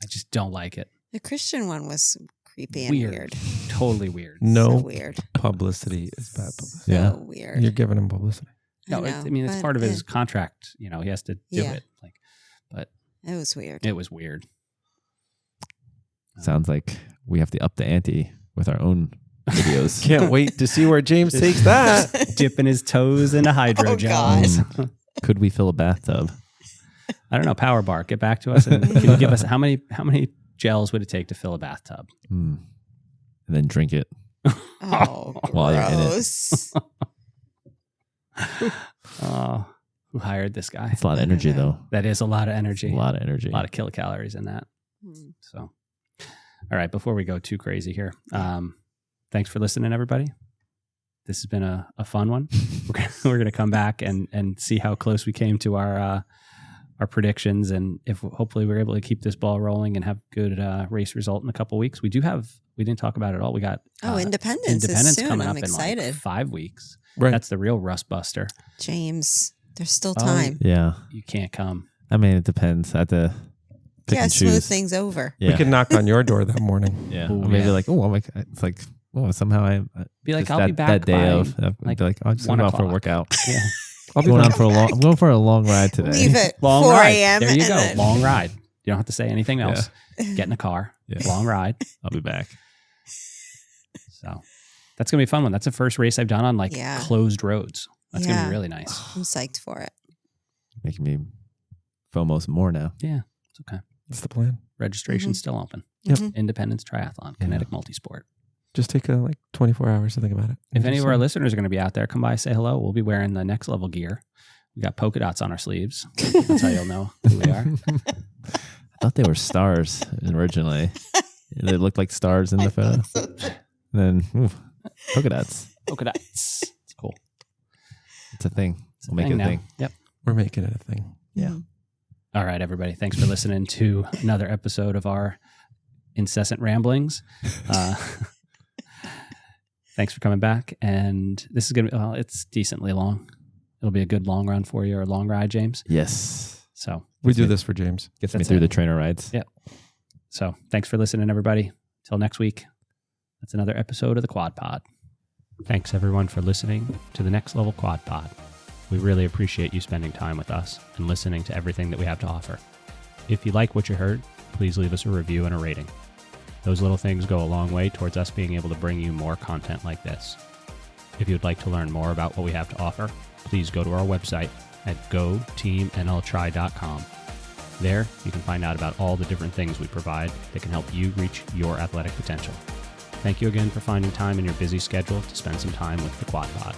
I just don't like it. The Christian one was creepy and Weird. weird. Totally weird. No So weird. publicity is bad publicity. Yeah. So weird. You're giving him publicity. No, know, I mean it's but part of his it- contract. You know, he has to do Yeah. it. Like, but It was weird. it was weird. Sounds like we have to up the ante with our own videos. Can't wait to see where James takes that. Dipping his toes into hydro Oh, gels. Could we fill a bathtub? I don't know. Power Bar, get back to us and can you give us how many gels would it take to fill a bathtub? And then drink it. Oh, While you're in it. gross. Oh, who hired this guy? It's a lot of I don't energy, know. though. That is a lot of energy. A lot of energy. A lot of kilocalories in that. Hmm. So, all right, before we go too crazy here, thanks for listening, everybody. This has been a fun one. We're gonna come back and see how close we came to our predictions, and if hopefully we're able to keep this ball rolling and have good race result in a couple weeks. We didn't talk about it at all. We got Independence is soon. coming I'm up excited. in like 5 weeks. Right. That's the real rust buster. James, there's still Oh, time. Yeah. You can't come. I mean, it depends. I have to pick Yeah, and smooth choose. things over. Yeah. We can knock on your door that morning. Yeah. Ooh, Or maybe yeah. like, oh, my God. It's like, oh, somehow I Be like, just I'll that, be back that day by, of. I'd like, be like, oh, I'm just 1 going out for a o'clock. workout. Yeah. I'll be I'm back. I'm going for a long ride today. Leave it Long 4 ride. a.m. There you and go. then- Long ride. You don't have to say anything else. Get in the car. Yeah. Long ride. I'll be back. So that's gonna be a fun one. That's the first race I've done on like Yeah. closed roads. That's gonna Yeah. be really nice. I'm psyched for it. Making me FOMO some more now. Yeah, it's okay. That's the plan. Registration's still open. Yep. Mhm. Independence Triathlon, Kinetic Multisport. Just take like 24 hours to think about it. If any of our Just, listeners are going to be out there, come by, say hello. We'll be wearing the next level gear. We got polka dots on our sleeves. That's how you'll know who we are. I thought they were stars originally. They looked like stars in the photo. And then, polka dots. Polka dots. It's cool. It's a thing. It's a We'll make it a now. thing. Yep. we're making it a thing. Yeah. Mhm. All right, everybody. Thanks for listening to another episode of our incessant ramblings. Thanks for coming back. And this is going to be, well, it's decently long. It'll be a good long run for you or a long ride, James. Yes. So we do this for James. Gets me That's through it. the trainer rides. Yeah. So thanks for listening, everybody. Till next week. That's another episode of the Quad Pod. Thanks everyone for listening to the Next Level Quad Pod. We really appreciate you spending time with us and listening to everything that we have to offer. If you like what you heard, please leave us a review and a rating. Those little things go a long way towards us being able to bring you more content like this. If you'd like to learn more about what we have to offer, please go to our website at goteamnltry.com. There, you can find out about all the different things we provide that can help you reach your athletic potential. Thank you again for finding time in your busy schedule to spend some time with the Quad Pod.